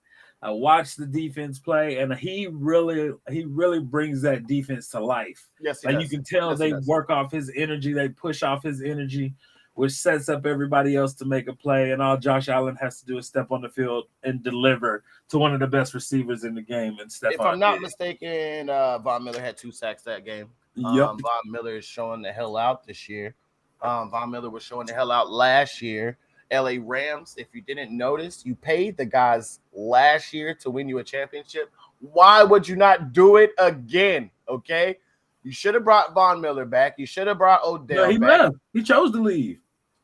I watched the defense play, and he really brings that defense to life. Yes, you can tell they work off his energy, they push off his energy, which sets up everybody else to make a play. And all Josh Allen has to do is step on the field and deliver to one of the best receivers in the game. And if I'm not mistaken, Von Miller had 2 sacks that game. Yep. Von Miller is showing the hell out this year. Von Miller was showing the hell out last year. LA Rams, if you didn't notice, you paid the guys last year to win you a championship. Why would you not do it again? Okay, you should have brought Von Miller back. You should have brought Odell back. Left. He chose to leave.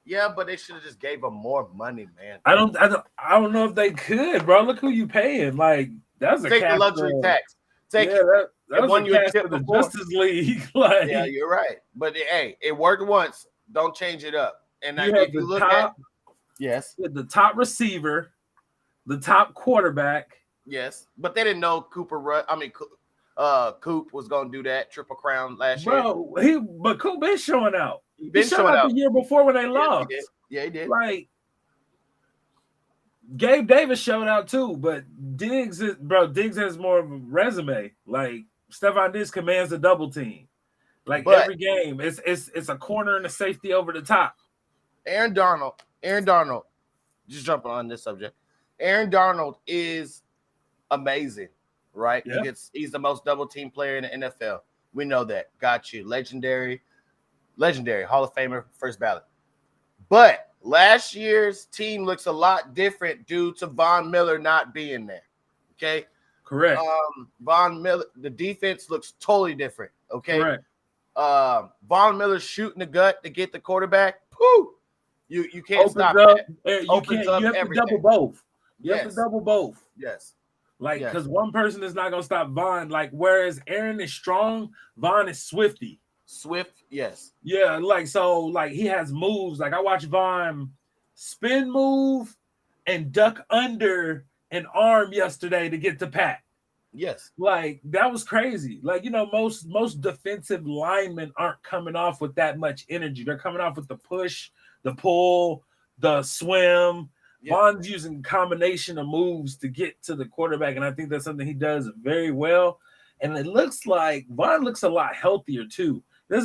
Yeah, but they should have just gave him more money, man. I don't know if they could, bro. Look who you paying. Like, that's a take the luxury tax. Take that was one you for the Justice League. Like, yeah, you're right. But hey, it worked once. Don't change it up. And if you look at the top receiver, the top quarterback. Yes, but they didn't know Coop was gonna do that Triple Crown last year. But Coop been showing out. He been showing out the year before when they lost. He did. Like, Gabe Davis showed out too, but Diggs has more of a resume. Like, Stephon Diggs commands a double team. Like, every game, it's a corner and a safety over the top. Aaron Donald, just jumping on this subject. Aaron Donald is amazing, right? Yeah. He's the most double team player in the NFL. We know that. Got you. Legendary, Hall of Famer, first ballot. But last year's team looks a lot different due to Von Miller not being there. Okay. Correct. Von Miller, the defense looks totally different. Okay. Correct. Von Miller shooting the gut to get the quarterback. Pooh! You can't stop that. You have to double both. You have to double both. Yes. Like, because one person is not gonna stop Von. Like, whereas Aaron is strong, Von is swifty. Swift, yes. Yeah, like he has moves. Like, I watch Von spin move and duck under an arm yesterday to get to Pat. Yes. Like, that was crazy. Like, most defensive linemen aren't coming off with that much energy. They're coming off with the push, the pull, the swim. Yeah. Von's using a combination of moves to get to the quarterback, and I think that's something he does very well. And it looks like Von looks a lot healthier too. He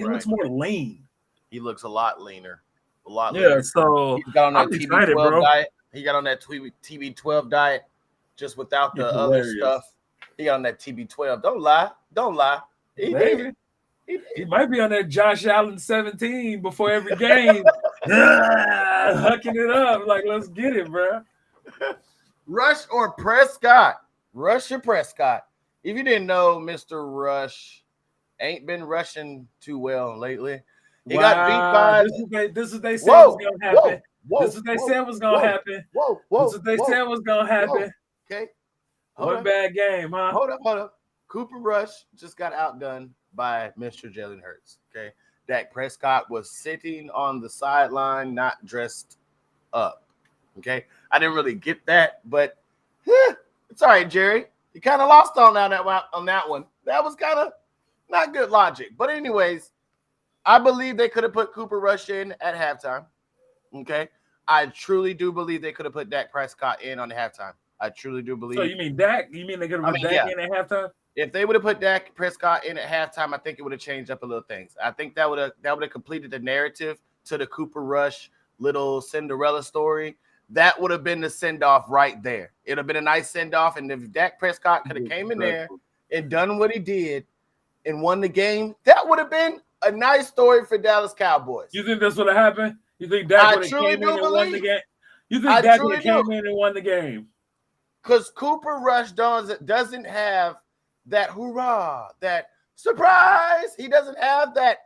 looks more lean. He looks a lot leaner. A lot Yeah, leaner. so He got on that I'm excited, TB12 bro. diet. He got on that TB12 diet just without the other stuff. He got on that TB12. Don't lie. Don't lie. He did. He might be on that Josh Allen 17 before every game. Hucking it up. Like, let's get it, bro. Rush or Prescott? Rush or Prescott? If you didn't know, Mr. Rush ain't been rushing too well lately. He got beat by. This is what they said was going to happen. This is what they said was going to happen. This is what they said was going to happen. Okay. One bad game, huh? Hold up. Cooper Rush just got outdone by Mr. Jalen Hurts. Okay. Dak Prescott was sitting on the sideline, not dressed up. Okay. I didn't really get that, but it's all right, Jerry. You kind of lost on that one. That was kind of not good logic. But anyways, I believe they could have put Cooper Rush in at halftime. Okay. I truly do believe they could have put Dak Prescott in on the halftime. I truly do believe. So you mean Dak? You mean they could have put Dak in at halftime? If they would have put Dak Prescott in at halftime, I think it would have changed up a little things. I think that would have completed the narrative to the Cooper Rush little Cinderella story. That would have been the send-off right there. It would have been a nice send-off. And if Dak Prescott could have came in there and done what he did and won the game, that would have been a nice story for Dallas Cowboys. You think that's what happened? You think Dak would have came in and won the game? You think Dak would have came in and won the game? Because Cooper Rush doesn't have that hoorah, that surprise. He doesn't have that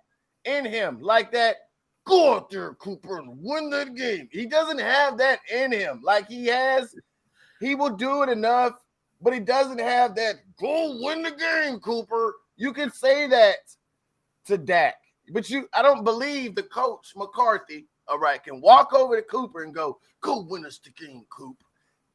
in him. Like that, go out there, Cooper, and win that game. He doesn't have that in him. Like he will do it enough, but he doesn't have that, go win the game, Cooper. You can say that to Dak. But I don't believe the coach, McCarthy, all right, can walk over to Cooper and go win us the game, Coop.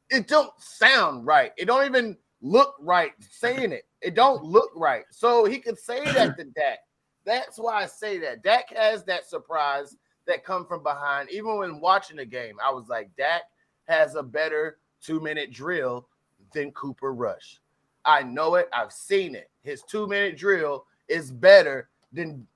It don't sound right. It don't even look right saying it. It don't look right. So he could say that to Dak. That's why I say that. Dak has that surprise that come from behind. Even when watching the game, I was like, Dak has a better 2-minute drill than Cooper Rush. I know it. I've seen it. His 2-minute drill is better than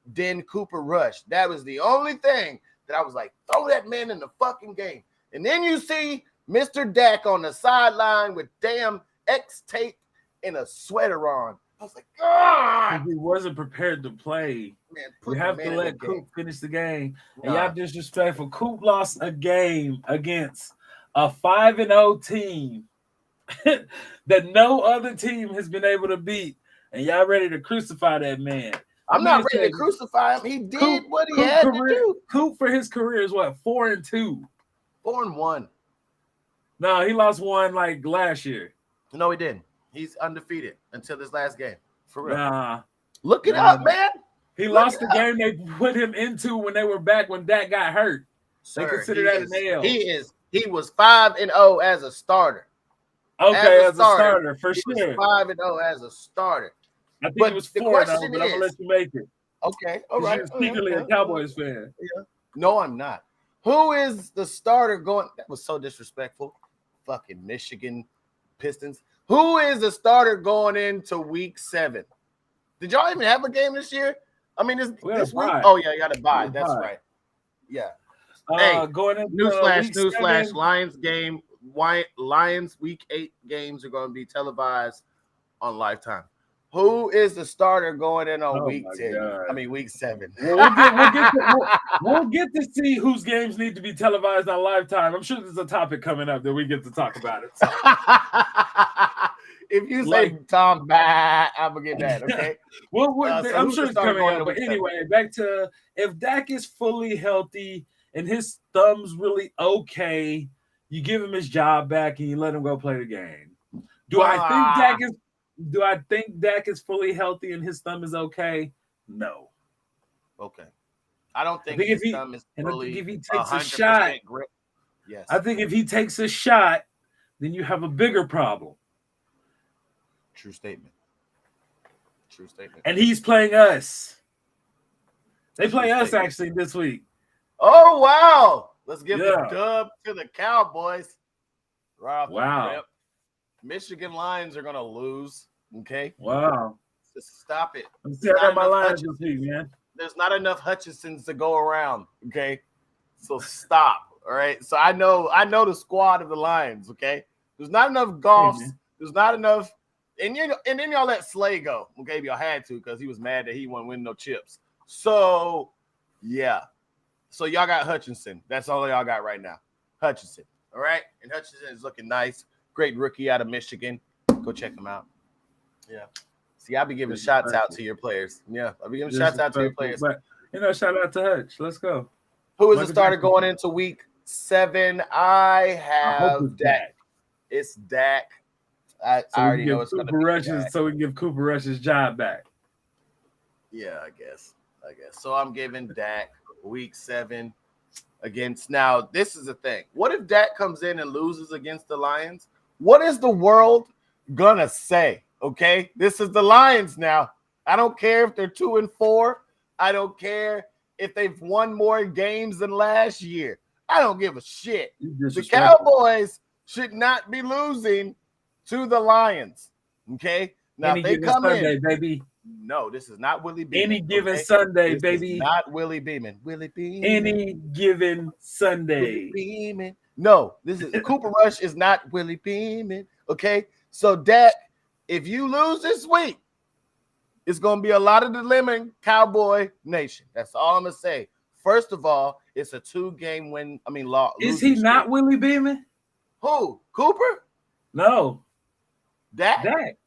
Cooper Rush. That was the only thing that I was like, throw that man in the fucking game. And then you see Mr. Dak on the sideline with damn X tape and a sweater on. I was like, God. He wasn't prepared to play. Man, you have to let Coop finish the game. And y'all disrespectful. Coop lost a game against a 5-0 team that no other team has been able to beat. And y'all ready to crucify that man. I'm not ready to crucify him. He did what he had to do. Coop for his career is what? 4-2. 4-1. No, he lost one like last year. No, he didn't. He's undefeated until this last game. For real. Nah. Look it up, man. He lost the game they put him into when they were back when Dak got hurt. They consider that an L. He was 5-0 as a starter. Okay, as a starter for sure. 5-0 as a starter. I think it was 4-0, but I'm gonna let you make it. Okay, all right. You're secretly a Cowboys fan. Yeah. No, I'm not. Who is the starter going? That was so disrespectful. Fucking Michigan Pistons. Who is the starter going into week 7? Did y'all even have a game this year? I mean, this week. Oh yeah, you got to buy. That's right. Yeah. Hey, going into newsflash. Lions week 8 games are going to be televised on Lifetime. Who is the starter going in on week 10? God. I mean, week 7. We'll get to see whose games need to be televised on Lifetime. I'm sure there's a topic coming up that we get to talk about it. So. If you say Tom bad, I'm going to get mad, okay? I'm sure it's coming up. But anyway, back to if Dak is fully healthy and his thumb's really okay, you give him his job back and you let him go play the game. Do I think Dak is fully healthy and his thumb is okay? No. Okay. I don't think his thumb is fully. I think if he takes a shot, grip. Yes. I think if he takes a shot, then you have a bigger problem. True statement. True statement. And he's playing us. They play True us statement. actually this week. Oh, wow. Let's give the dub to the Cowboys. Right off the rip. Michigan Lions are going to lose. Okay. Wow. Just stop it. I'm staring at my lines this week, man. There's not enough Hutchinsons to go around. Okay. So stop. All right. So I know the squad of the Lions. Okay. There's not enough Goffs. There's not enough. And then y'all let Slay go. Okay. Y'all had to because he was mad that he wouldn't win no chips. So, yeah. So y'all got Hutchinson. That's all y'all got right now. Hutchinson. All right. And Hutchinson is looking nice. Great rookie out of Michigan. Go check him out. Yeah. See, I'll be giving shots out to your players. Yeah. I'll be giving shots out to your players. But, shout out to Hutch. Let's go. Who is the starter going into week 7? I have Dak. It's Dak. I already know it's going to be Dak. So we can give Cooper Rush his job back. Yeah, I guess. So I'm giving Dak week 7 against. Now, this is the thing. What if Dak comes in and loses against the Lions? What is the world going to say? Okay, this is the Lions now. I don't care if they're 2-4. I don't care if they've won more games than last year. I don't give a shit. The Cowboys should not be losing to the Lions. Okay, now if they come Sunday, in, baby. No, this is not Willie Beeman. Any given Sunday, this baby. Is not Willie Beeman. Willie Beeman. Any given Sunday. Willie Beeman. No, this is Cooper Rush is not Willie Beeman. Okay, so Dak. If you lose this week, it's going to be a lot of dilemma in Cowboy Nation. That's all I'm going to say. First of all, it's a 2-game win. Loss. Is he not Willie Beeman? Who? Cooper? No. Dak ain't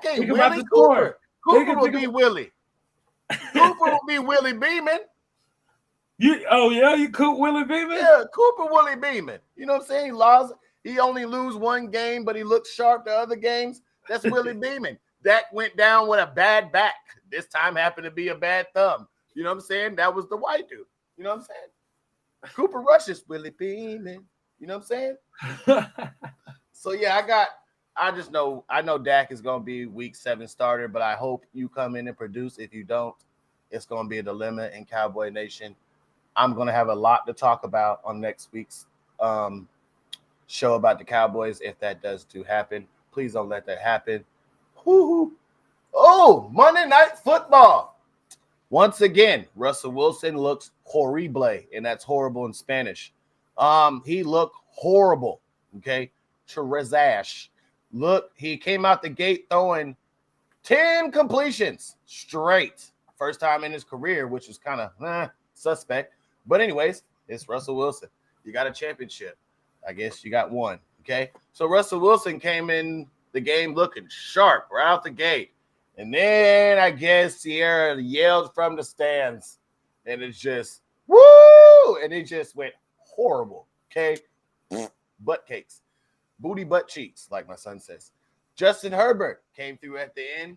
Think Willie. Cooper will be Willie. Cooper will be Willie Beeman. You Coop Willie Beeman? Yeah, Cooper Willie Beeman. You know what I'm saying? He only lose one game, but he looks sharp the other games. That's Willie Beeman. Dak went down with a bad back. This time happened to be a bad thumb. You know what I'm saying? That was the white dude. You know what I'm saying? Cooper Rush is Willie Beeman. You know what I'm saying? So, yeah, I know Dak is going to be week 7 starter, but I hope you come in and produce. If you don't, it's going to be a dilemma in Cowboy Nation. I'm going to have a lot to talk about on next week's show about the Cowboys if that does happen. Please don't let that happen. Woo-hoo. Oh, Monday Night Football. Once again, Russell Wilson looks horrible, and that's horrible in Spanish. He looked horrible, okay? Trazash. Look, he came out the gate throwing 10 completions straight. First time in his career, which is kind of suspect. But anyways, it's Russell Wilson. You got a championship. I guess you got one, okay? So Russell Wilson came in the game looking sharp right out the gate. And then I guess Sierra yelled from the stands. And it's just, woo! And it just went horrible, okay? Butt cakes. Booty butt cheeks, like my son says. Justin Herbert came through at the end.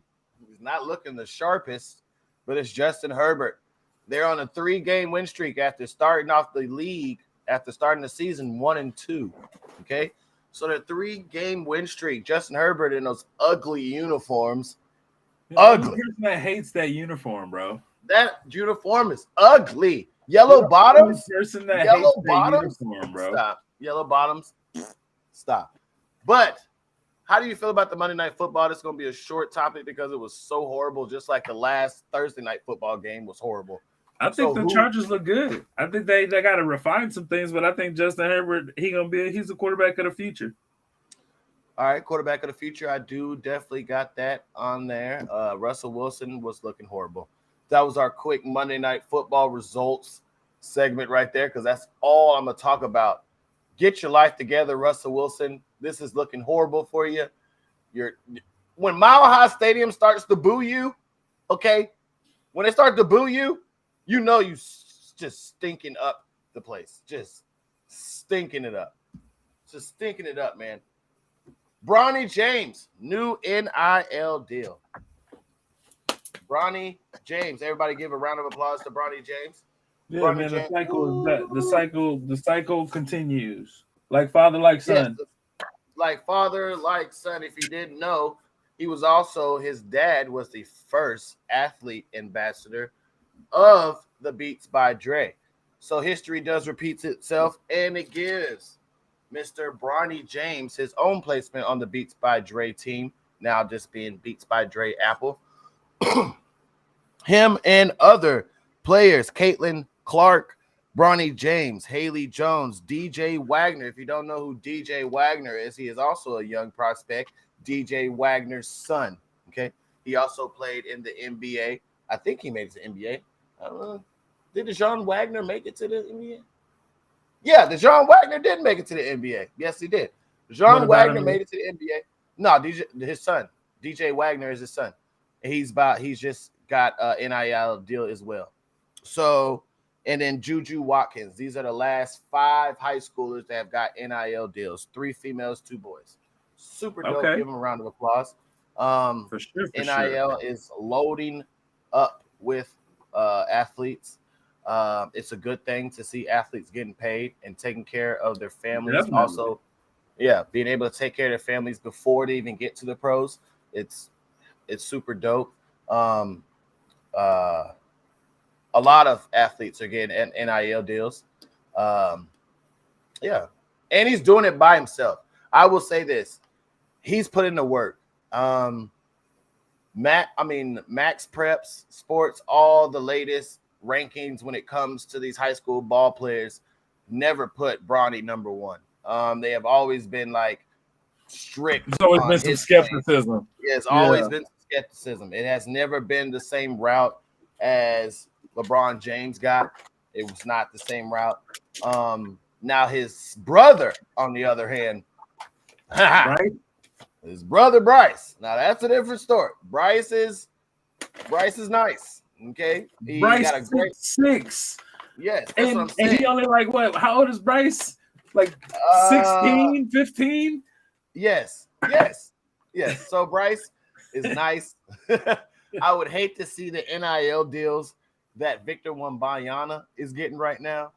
He's not looking the sharpest, but it's Justin Herbert. They're on a 3-game win streak after starting off the league, after starting the season 1-2, okay? So the 3-game win streak, Justin Herbert in those ugly uniforms. Ugly. The person that hates that uniform, bro. That uniform is ugly. Yellow bottoms. Person that Yellow hates bottoms. That uniform, bro. Stop. Yellow bottoms. Stop. But how do you feel about the Monday Night Football? This is going to be a short topic because it was so horrible, just like the last Thursday Night Football game was horrible. I think the Chargers look good. I think they got to refine some things, but I think Justin Herbert, he's the quarterback of the future. All right, quarterback of the future. I do definitely got that on there. Russell Wilson was looking horrible. That was our quick Monday Night Football results segment right there, because that's all I'm going to talk about. Get your life together, Russell Wilson. This is looking horrible for you. When Mile High Stadium starts to boo you, okay, when they start to boo you, you know you just stinking up the place. Just stinking it up. Just stinking it up, man. Bronny James, new NIL deal. Bronny James. Everybody give a round of applause to Bronny James. Yeah, Bronny man, James. the cycle continues. Like father, like son. Yes, like father, like son. If you didn't know, He was also, his dad was the first athlete ambassador of the Beats by Dre. So history does repeat itself, and it gives Mr. Bronny James his own placement on the Beats by Dre team, now just being Beats by Dre Apple. Him and other players, Caitlin Clark, Bronny James, Haley Jones, DJ Wagner. If you don't know who DJ Wagner is, he is also a young prospect, DJ Wagner's son. Okay. He also played in the NBA. I think he made it to the NBA. I don't know. Did Deshaun Wagner make it to the NBA? Yeah, Deshaun Wagner did make it to the NBA. Yes, he did. Deshaun Wagner made it to the NBA. No, his son. DJ Wagner is his son. He's just got an NIL deal as well. So, and then Juju Watkins. These are the last 5 high schoolers that have got NIL deals. 3 females, 2 boys. Super dope. Okay. Give them a round of applause. For sure. NIL is loading up with athletes. It's a good thing to see athletes getting paid and taking care of their families. Definitely. Also, being able to take care of their families before they even get to the pros. It's super dope. A lot of athletes are getting NIL deals. And he's doing it by himself. I will say this. He's put in the work. Maxx Preps Sports, all the latest rankings when it comes to these high school ball players never put Bronny number 1. They have always been like strict. There's always been some skepticism. It's always been skepticism. It has never been the same route as LeBron James got. It was not the same route. Now his brother, on the other hand, right? His brother Bryce. Now that's a different story. Bryce is nice. Okay, he Bryce got a great 6'6". Yes, that's and what I'm saying. he only like what? How old is Bryce? Like 16, 15? Yes. So Bryce is nice. I would hate to see the NIL deals that Victor Wembanyama is getting right now.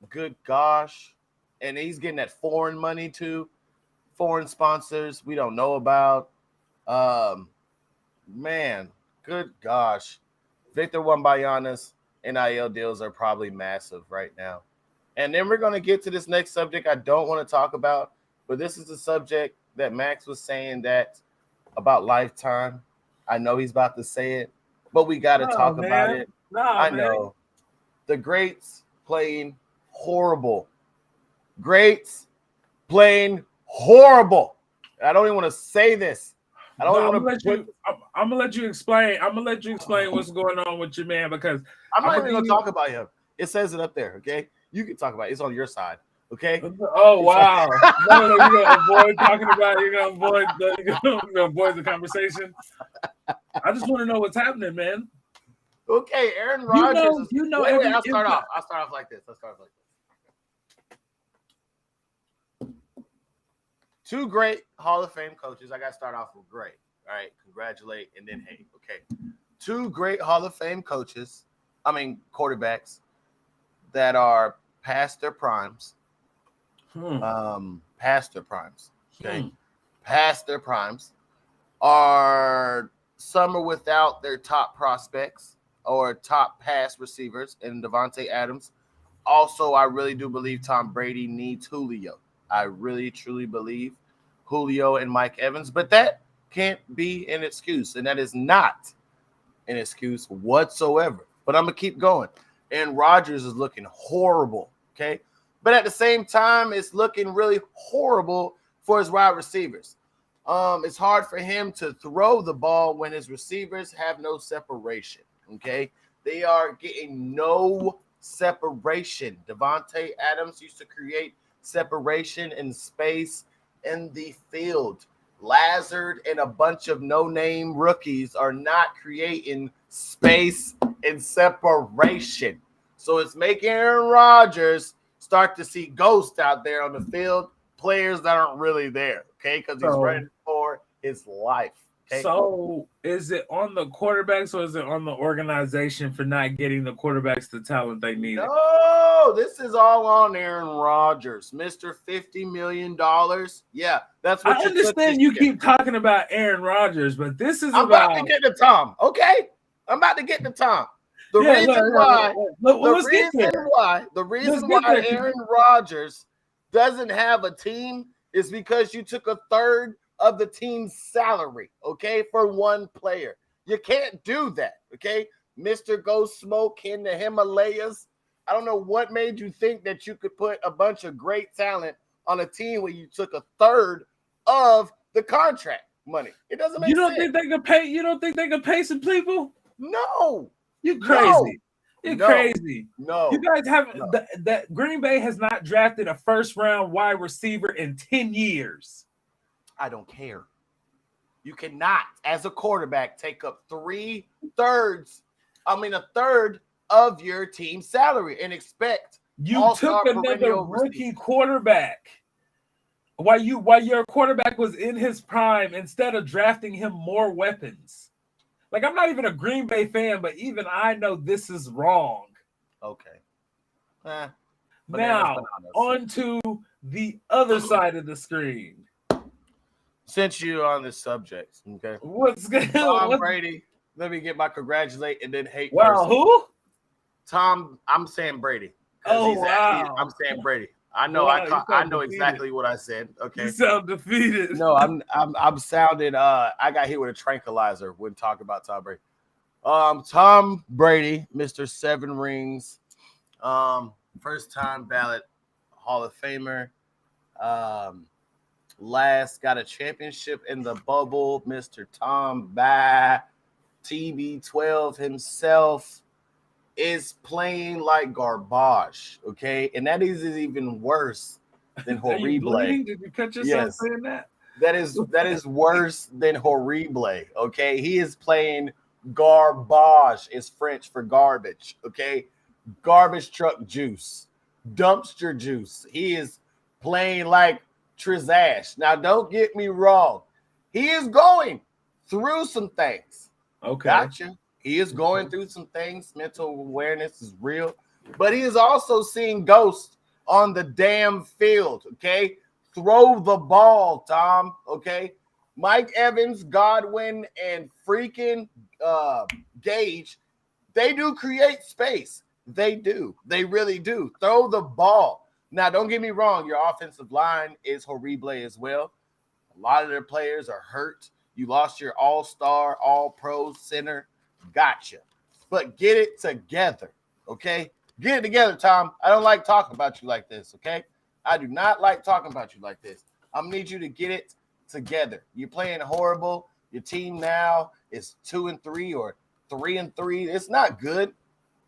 Good gosh. And he's getting that foreign money too. Foreign sponsors we don't know about. Man, good gosh. Victor Wembanyama's NIL deals are probably massive right now. And then we're going to get to this next subject I don't want to talk about, but this is the subject that Maxx was saying that about Lifetime. I know he's about to say it, but we got to talk about it. I know. The greats playing horrible. Greats playing horrible. I don't even want to say this. I'm gonna let you explain. I'm gonna let you explain what's going on with your man, because I'm not even gonna talk about him. It says it up there, okay? You can talk about it. It's on your side, okay? Oh wow! No, you're gonna avoid talking about it. You're gonna avoid the conversation. I just want to know what's happening, man. Okay, Aaron Rodgers. Wait, I'll start off like this. 2 great Hall of Fame coaches. I got to start off with great. All right, congratulate and then hate. Okay, 2 great Hall of Fame coaches. Quarterbacks that are past their primes. Past their primes. Okay, past their primes are some are without their top prospects or top pass receivers in Devontae Adams. Also, I really do believe Tom Brady needs Julio. I really, truly believe Julio and Mike Evans, but that can't be an excuse, and that is not an excuse whatsoever. But I'm going to keep going. And Rodgers is looking horrible, okay? But at the same time, it's looking really horrible for his wide receivers. It's hard for him to throw the ball when his receivers have no separation, okay? They are getting no separation. Devontae Adams used to create separation and space in the field. Lazard and a bunch of no-name rookies are not creating space and separation. So it's making Aaron Rodgers start to see ghosts out there on the field, players that aren't really there, okay? Because he's running for his life, Okay? So is it on the quarterbacks or is it on the organization for not getting the quarterbacks the talent they needed? No, this is all on Aaron Rodgers, Mr. $50 million. Yeah, that's what I understand you keep talking about Aaron Rodgers, but this is about to get to Tom. Okay, I'm about to get to Tom. The reason why Aaron Rodgers doesn't have a team is because you took a third of the team's salary, okay, for one player. You can't do that, okay? Mr. Go Smoke in the Himalayas. I don't know what made you think that you could put a bunch of great talent on a team where you took a third of the contract money. It doesn't make sense. You don't think they could pay some people? No. You crazy. You're crazy. No. You guys haven't that Green Bay has not drafted a first-round wide receiver in 10 years. I don't care. You cannot, as a quarterback, take up a third of your team's salary and expect you took another rookie quarterback while your quarterback was in his prime instead of drafting him more weapons. Like, I'm not even a Green Bay fan, but even I know this is wrong. Okay. Now, on to the other side of the screen. Since you're on this subject, okay. What's good? Tom Brady. Let me get my congratulate and then hate. Wow, person. who? Tom. I'm saying Brady. Oh wow. I'm saying Brady. I know. Wow, I know exactly what I said. Okay. You sound defeated. No, I'm sounding. I got hit with a tranquilizer when talking about Tom Brady. Tom Brady, Mr. 7 Rings, first time ballot Hall of Famer. Last got a championship in the bubble, Mr. Tom TB12 himself is playing like garbage, okay? And that is even worse than horrible. Did you cut yourself saying that? That is worse than horrible, okay? He is playing garbage. Is French for garbage, okay? Garbage truck juice, dumpster juice. He is playing like Trizash. Now, don't get me wrong. He is going through some things. Okay. Gotcha. He is going through some things. Mental awareness is real. But he is also seeing ghosts on the damn field, okay? Throw the ball, Tom, okay? Mike Evans, Godwin, and freaking Gage, they do create space. They do. They really do. Throw the ball. Now, don't get me wrong. Your offensive line is horrible as well. A lot of their players are hurt. You lost your all-star, all-pro center. Gotcha. But get it together, okay? Get it together, Tom. I don't like talking about you like this, okay? I do not like talking about you like this. I'm going to need you to get it together. You're playing horrible. Your team now is 2-3 or 3-3. It's not good.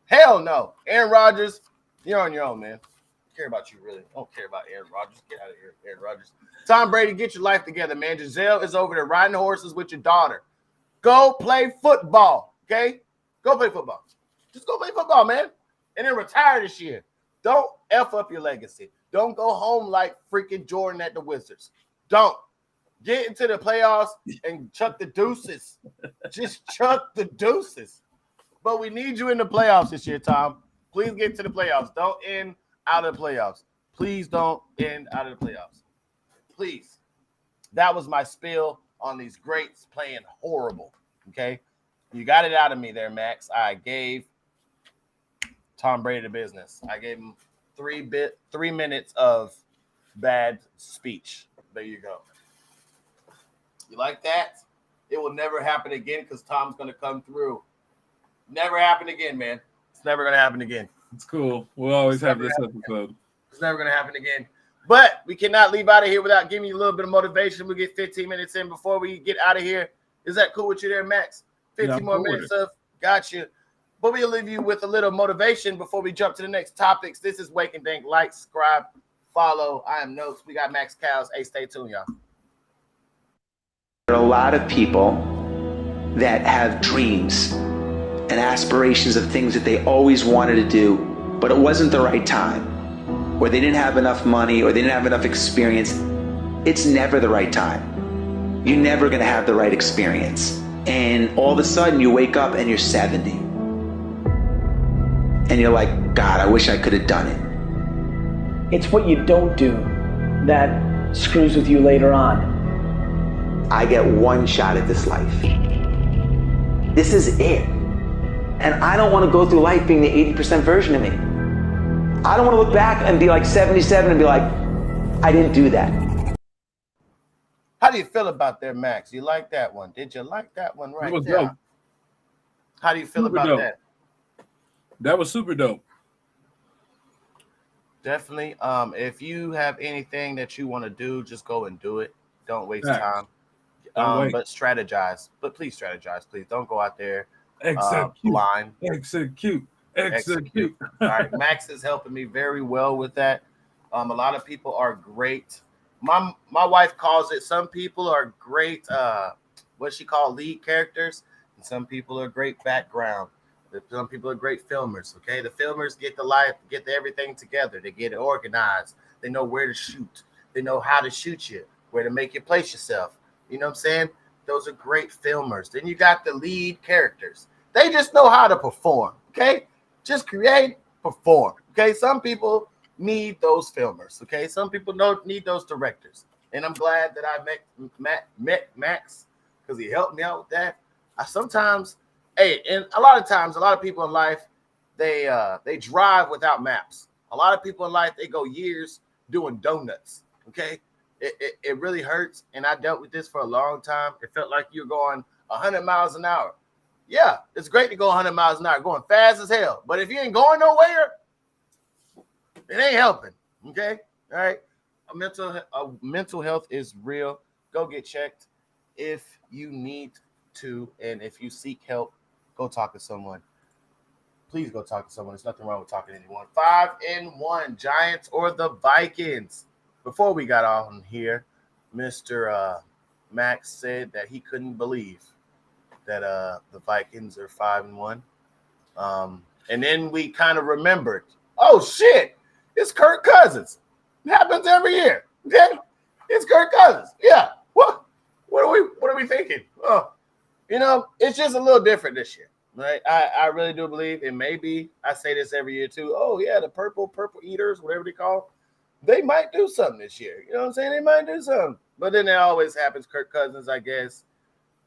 Hell no. Aaron Rodgers, you're on your own, man. I care about you, really. I don't care about Aaron Rodgers. Get out of here, Aaron Rodgers. Tom Brady, get your life together, man. Giselle is over there riding horses with your daughter. Go play football, okay? Go play football. Just go play football, man. And then retire this year. Don't F up your legacy. Don't go home like freaking Jordan at the Wizards. Don't. Get into the playoffs and chuck the deuces. Just chuck the deuces. But we need you in the playoffs this year, Tom. Please get to the playoffs. Don't end out of the playoffs. Please don't end out of the playoffs. Please. That was my spiel on these greats playing horrible. Okay? You got it out of me there, Max. I gave Tom Brady the business. I gave him 3 minutes of bad speech. There you go. You like that? It will never happen again because Tom's going to come through. Never happen again, man. It's never going to happen again. It's cool. We'll always have this episode. It's never going to happen again. But we cannot leave out of here without giving you a little bit of motivation. We'll get 15 minutes in before we get out of here. Is that cool with you there, Max? 15 more minutes of gotcha. But we'll leave you with a little motivation before we jump to the next topics. This is Wake and Dank. Like, subscribe, follow. I am Notes. We got Maxx, Calzz. Hey, stay tuned, y'all. There are a lot of people that have dreams and aspirations of things that they always wanted to do, but it wasn't the right time, or they didn't have enough money, or they didn't have enough experience. It's never the right time. you're never going to have the right experience. And all of a sudden you wake up and you're 70. And you're like, God, I wish I could have done it. It's what you don't do that screws with you later on. I get one shot at this life. This is it. And I don't want to go through life being the 80% version of me. I don't want to look back and be like 77 and be like, I didn't do that. How do you feel about that, Maxx? You like that one? Did you like that one right was there? dope. How do you feel Super about dope. that? That was super dope. Definitely. If you have anything that you want to do, just go and do it. Don't waste Facts. time. Don't wait. But strategize. But please strategize, please. Don't go out there Execute. blind. Execute. Execute. All right, Maxx is helping me very well with that. A lot of people are great. My wife calls it, some people are great, what she call lead characters, and some people are great background. Some people are great filmers. Okay, the filmers get everything together. They get it organized. They know where to shoot. They know how to shoot you, where to make you place yourself. You know what I'm saying? Those are great filmers. Then you got the lead characters. They just know how to perform. Okay, just create, perform. Okay, some people need those filmers. Okay, some people don't need those directors. And I'm glad that I met Maxx because he helped me out with that. And a lot of times, a lot of people in life, they drive without maps. A lot of people in life, they go years doing donuts. Okay, it really hurts. And I dealt with this for a long time. It felt like you're going 100 miles an hour. Yeah, it's great to go 100 miles an hour, going fast as hell. But if you ain't going nowhere, it ain't helping. Okay, all right. Mental health is real. Go get checked if you need to, and if you seek help, go talk to someone. Please go talk to someone. There's nothing wrong with talking to anyone. 5-1, Giants or the Vikings. Before we got on here, Mr. Maxx said that he couldn't believe that the Vikings are 5-1. And then we kind of remembered, oh shit, it's Kirk Cousins. It happens every year. Okay? It's Kirk Cousins. Yeah. What are we thinking? Oh, it's just a little different this year. Right? I really do believe, and maybe I say this every year too. Oh, yeah, the purple eaters, whatever they call, they might do something this year. You know what I'm saying? They might do something. But then it always happens, Kirk Cousins, I guess.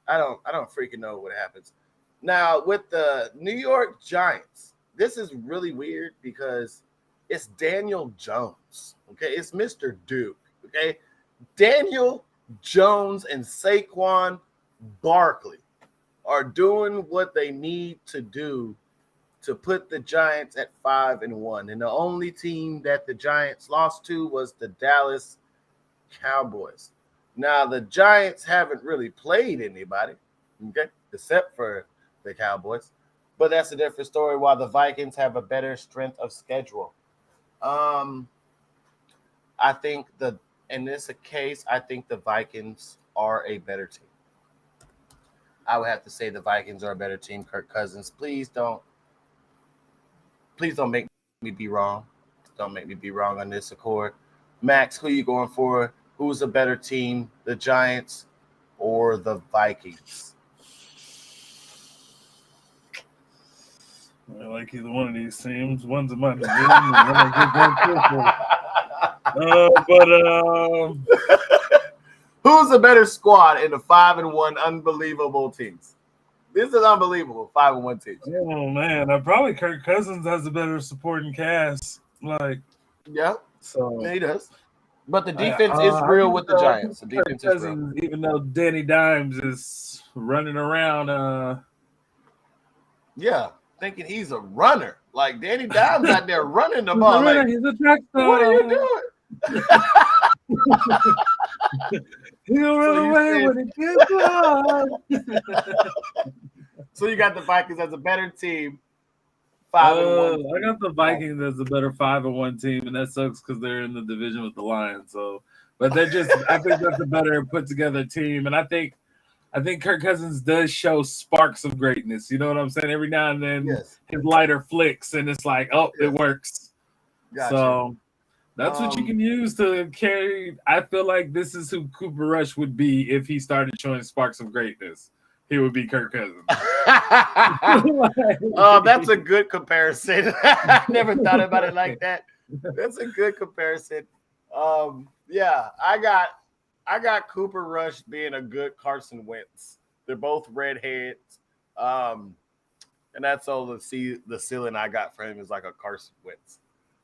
I don't freaking know what happens. Now, with the New York Giants, this is really weird because it's Daniel Jones. Okay, it's Mr. Duke. Okay, Daniel Jones and Saquon Barkley are doing what they need to do to put the Giants at 5-1. And the only team that the Giants lost to was the Dallas Cowboys. Now, the Giants haven't really played anybody, okay, except for the Cowboys. But that's a different story, while the Vikings have a better strength of schedule. I think in this case, I think the Vikings are a better team. I would have to say the Vikings are a better team. Kirk Cousins, please don't make me be wrong. Don't make me be wrong on this accord. Maxx, who are you going for? Who's a better team, the Giants or the Vikings? I like either one of these teams. One's in my division, and one I get Who's a better squad in the 5-1 unbelievable teams? This is unbelievable. 5-1 teams. Oh man, probably Kirk Cousins has a better supporting cast. Yeah, so he does. But the defense is real with the Giants. The defense is real. Even though Danny Dimes is running around. Yeah, thinking he's a runner. Like Danny Dimes out there running the ball. Like, he's a track star. What are you doing? He'll run away when he gets up. So you got the Vikings as a better team. 5-1. I got the Vikings as a better 5-1 team, and that sucks because they're in the division with the Lions. So, but they're just, I think that's a better put together team, and I think Kirk Cousins does show sparks of greatness. You know what I'm saying? Every now and then, his lighter flicks, and it's like, oh, it works. Gotcha. So, That's what you can use to carry. I feel like this is who Cooper Rush would be if he started showing sparks of greatness. He would be Kirk Cousins. That's a good comparison. I never thought about it like that. That's a good comparison. Yeah, I got Cooper Rush being a good Carson Wentz. They're both redheads. And that's all the ceiling I got for him is like a Carson Wentz.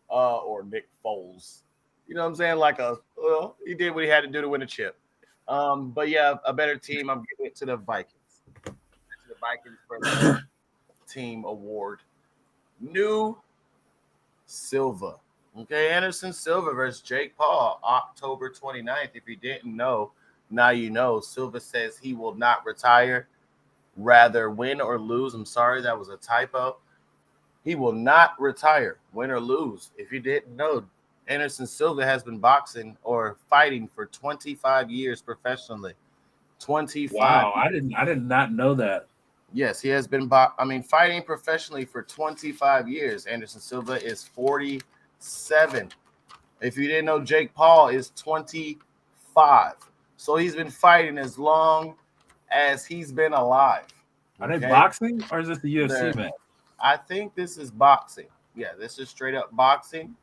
Or Nick Foles. You know what I'm saying? He did what he had to do to win a chip. But yeah, a better team. I'm giving it to the Vikings. To the Vikings for the team award. New Silva. Okay, Anderson Silva versus Jake Paul, October 29th. If you didn't know, now you know. Silva says he will not retire, rather win or lose. I'm sorry, that was a typo. He will not retire, win or lose. If you didn't know, Anderson Silva has been boxing or fighting for 25 years professionally. 25. Wow, I did not know that. Yes, he has been fighting professionally for 25 years. Anderson Silva is 47. If you didn't know, Jake Paul is 25. So he's been fighting as long as he's been alive. Are they boxing or is this the UFC match? I think this is boxing. Yeah, this is straight up boxing.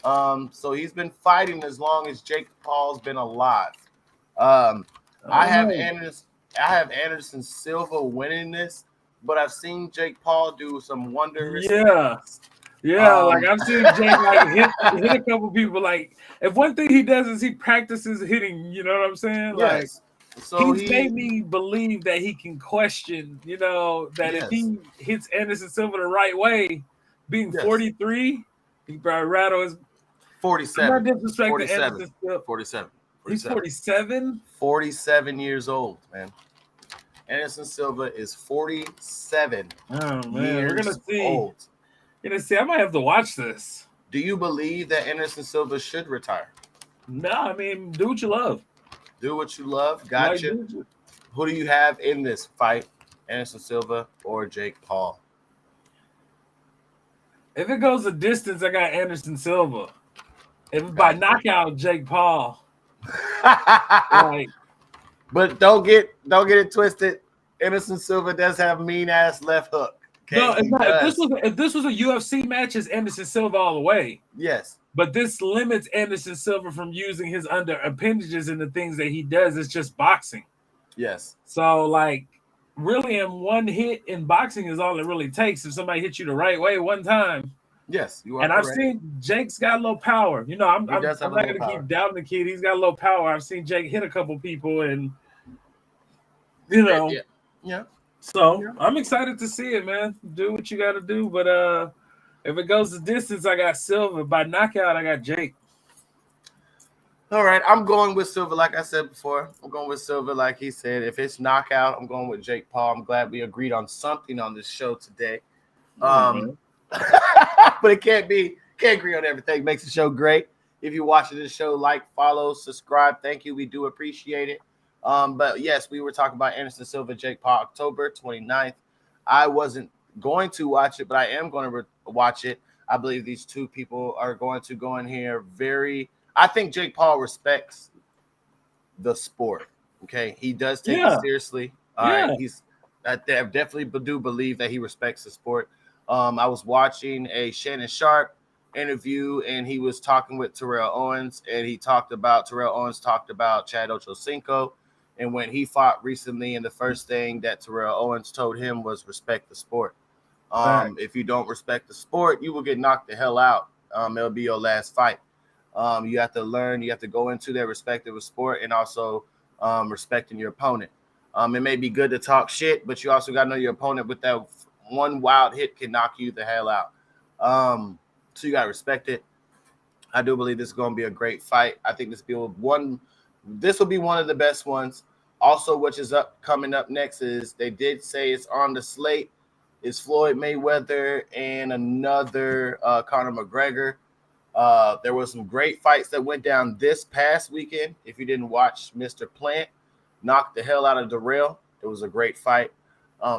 So he's been fighting as long as Jake Paul's been alive. I have Anderson Silva winning this, but I've seen Jake Paul do some wonders. Yeah, like I've seen Jake like hit a couple people. Like if one thing he does is he practices hitting. You know what I'm saying? Like. Yes. So he's made me believe that he can question, that if he hits Anderson Silva the right way, being 43, he probably rattle his 47. I'm not disrespecting Anderson Silva. 47. He's 47? 47 years old, man. Anderson Silva is 47. Oh man, we're gonna see. Old. We're gonna see. I might have to watch this. Do you believe that Anderson Silva should retire? No, I mean, do what you love. Do what you love. Gotcha. Who do you have in this fight? Anderson Silva or Jake Paul? If it goes a distance, I got Anderson Silva. If it's by knockout, Jake Paul. But don't get it twisted. Anderson Silva does have mean ass left hook. Okay? No, it's not. If this was a UFC match, it's Anderson Silva all the way. Yes. But this limits Anderson Silva from using his under appendages in the things that he does. It's just boxing. Yes. So, really, in one hit in boxing is all it really takes. If somebody hits you the right way one time. Yes, you are. And correct. I've seen Jake's got a little power. I'm not going to keep doubting the kid. He's got a little power. I've seen Jake hit a couple people, and Yeah. So I'm excited to see it, man. Do what you got to do, but if it goes the distance, I got Silva. By knockout, I got Jake. All right, I'm going with Silva. Like I said before, I'm going with Silva. Like he said, if it's knockout, I'm going with Jake Paul. I'm glad we agreed on something on this show today. But it can't agree on everything. Makes the show great. If you're watching this show, like, follow, subscribe. Thank you. We do appreciate it. But yes, we were talking about Anderson Silva, Jake Paul, October 29th. I wasn't going to watch it, but I am going to watch it. I believe these two people are going to go in here I think Jake Paul respects the sport. Okay. He does take it seriously. All right. I definitely do believe that he respects the sport. I was watching a Shannon Sharp interview, and he was talking with Terrell Owens, and Terrell Owens talked about Chad Ochocinco. And when he fought recently, and the first thing that Terrell Owens told him was respect the sport. If you don't respect the sport, you will get knocked the hell out. It'll be your last fight. You have to learn. You have to go into that respective sport and also respecting your opponent. It may be good to talk shit, but you also got to know your opponent. With that one wild hit can knock you the hell out. So you got to respect it. I do believe this is going to be a great fight. I think this will be one of the best ones. Also, which is coming up next is they did say it's on the slate. It's Floyd Mayweather and another Conor McGregor. There were some great fights that went down this past weekend. If you didn't watch, Mr. Plant knocked the hell out of Darrell. It was a great fight.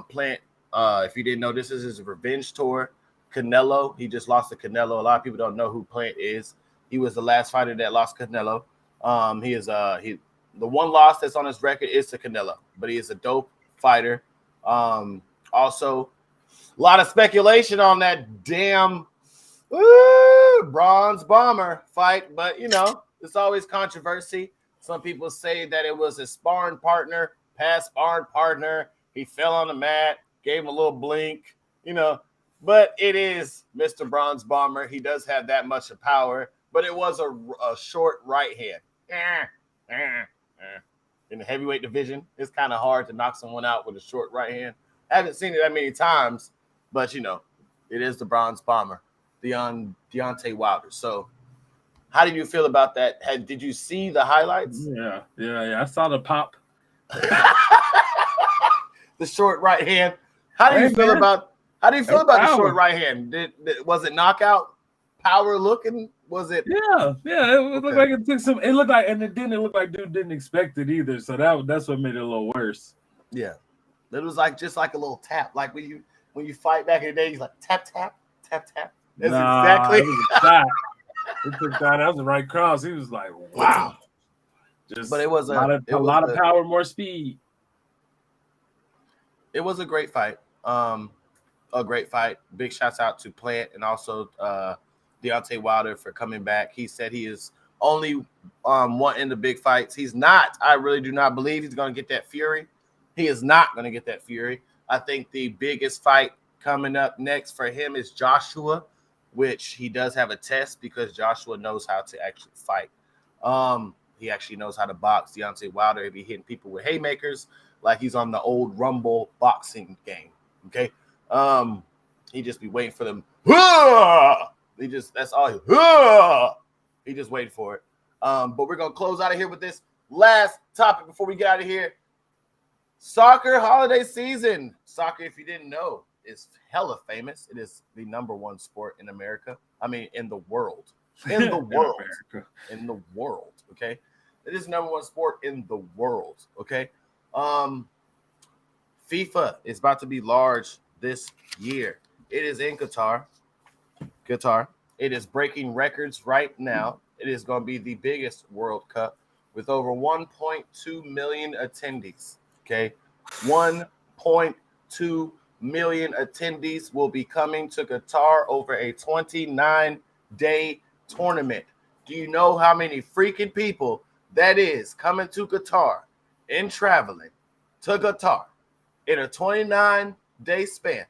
Plant, if you didn't know, this is his revenge tour. Canelo, he just lost to Canelo. A lot of people don't know who Plant is. He was the last fighter that lost Canelo. The one loss that's on his record is to Canelo, but he is a dope fighter. Also, a lot of speculation on that damn Bronze Bomber fight, but it's always controversy. Some people say that it was his sparring partner, past sparring partner. He fell on the mat, gave him a little blink, but it is Mr. Bronze Bomber. He does have that much of power, but it was a short right hand. In the heavyweight division, it's kind of hard to knock someone out with a short right hand. I haven't seen it that many times, but it is the Bronze Bomber, Deontay Wilder. So how did you feel about that? Did you see the highlights? Yeah. I saw the pop. The short right hand. How do you feel about the short right hand? Was it knockout power looking? Was it? Yeah. It looked like it took some. It looked like, and it didn't look like dude didn't expect it either. So that's what made it a little worse. Yeah, it was just like a little tap, like when you fight back in the day, he's like tap tap tap tap. That's exactly. It was a shot. It took that. That was the right cross. He was like, wow. But it was a lot of power, more speed. It was a great fight. A great fight. Big shouts out to Plant and also Deontay Wilder for coming back. He said he is only wanting the big fights. He's not. I really do not believe he's going to get that fury. He is not going to get that fury. I think the biggest fight coming up next for him is Joshua, which he does have a test because Joshua knows how to actually fight. He actually knows how to box. Deontay Wilder, he'll be hitting people with haymakers like he's on the old Rumble boxing game. Okay. He just be waiting for them. That's all. He just waiting for it. But we're gonna close out of here with this last topic before we get out of here. Soccer holiday season. Soccer, if you didn't know, is hella famous. It is the number one sport in America. I mean, in the world. In the world. In the world. Okay. It is number one sport in the world. Okay. FIFA is about to be large this year. It is in Qatar. It is breaking records right now. It is going to be the biggest World Cup with over 1.2 million attendees. Okay. 1.2 million attendees will be coming to Qatar over a 29-day tournament. Do you know how many freaking people that is coming to Qatar and traveling to Qatar in a 29-day span?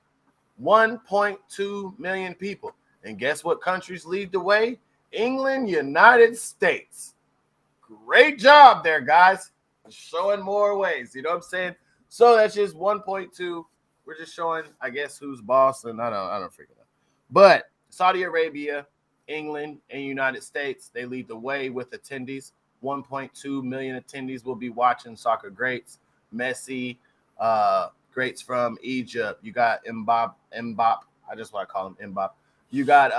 1.2 million people. And guess what countries lead the way? England, United States. Great job there, guys. Showing more ways. You know what I'm saying? So that's just 1.2. We're just showing, I guess, who's boss, and I don't freaking know. But Saudi Arabia, England, and United States, they lead the way with attendees. 1.2 million attendees will be watching soccer greats. Messi, greats from Egypt. You got Mbappe. I just want to call him Mbappe. You got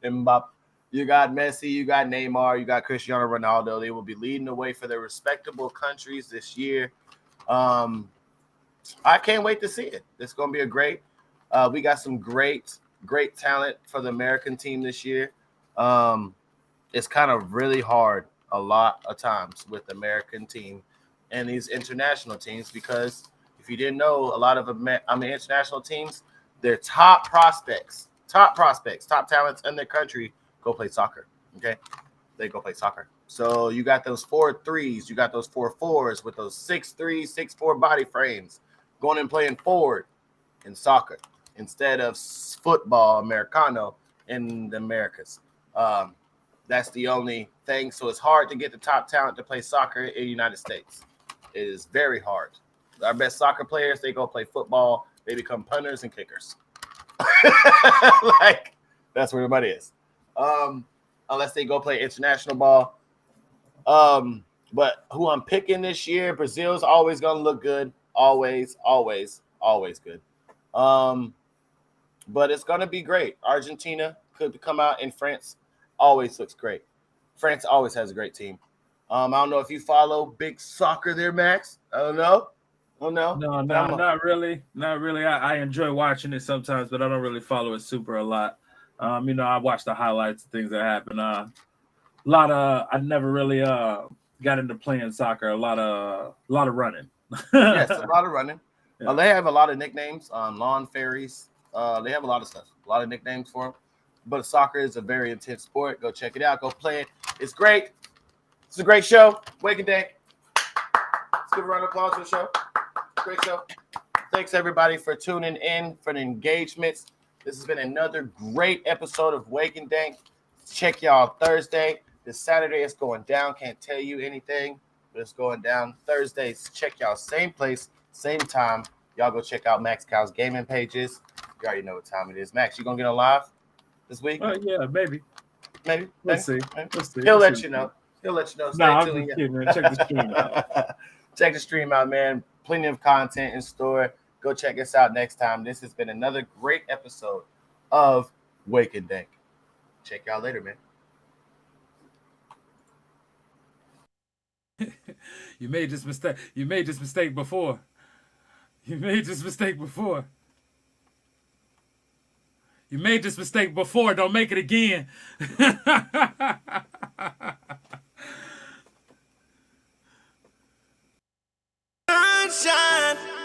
Mbappe. You got Messi. You got Neymar. You got Cristiano Ronaldo. They will be leading the way for their respectable countries this year. I can't wait to see it. It's going to be a great. We got some great talent for the American team this year. It's kind of really hard a lot of times with the American team and these international teams because if you didn't know, a lot of international teams, their top prospects, top talents in their country go play soccer. Okay, they go play soccer. So you got those 4-3s, you got those 4-4s with those 6'3", 6'4" body frames going and playing forward in soccer instead of football Americano in the Americas. That's the only thing. So it's hard to get the top talent to play soccer in the United States. It is very hard. Our best soccer players, they go play football. They become punters and kickers. Like, that's where everybody is. Unless they go play international ball. But who I'm picking this year, Brazil's always going to look good. Always good. But it's going to be great. Argentina could come out, and France always looks great. France always has a great team. I don't know if you follow big soccer there, Max. I don't know. Oh, no, not really. I enjoy watching it sometimes, but I don't really follow it super a lot. I watched the highlights, things that happened. A lot of I never really got into playing soccer. A lot of running. Yes, a lot of running. Yeah. They have a lot of nicknames. Lawn fairies. They have a lot of stuff. A lot of nicknames for them. But soccer is a very intense sport. Go check it out. Go play it. It's great. It's a great show. Wake and Dank. Let's give a round of applause for the show. Great show. Thanks everybody for tuning in, for the engagements. This has been another great episode of Wake and Dank. Check y'all Thursday. This Saturday it's going down. Can't tell you anything, but it's going down. Thursdays, check y'all same place, same time. Y'all go check out Maxx Calzz gaming pages. You already know what time it is. Max, you gonna get on live this week? Yeah, maybe. Maybe. Let's see. He'll let you know. He'll let you know. Stay I'm tuned. just kidding, man. Check the stream out. Check the stream out, man. Plenty of content in store. Go check us out next time. This has been another great episode of Wake and Dank. Check y'all later, man. You made this mistake. You made this mistake before. You made this mistake before. You made this mistake before. Don't make it again. Sunshine.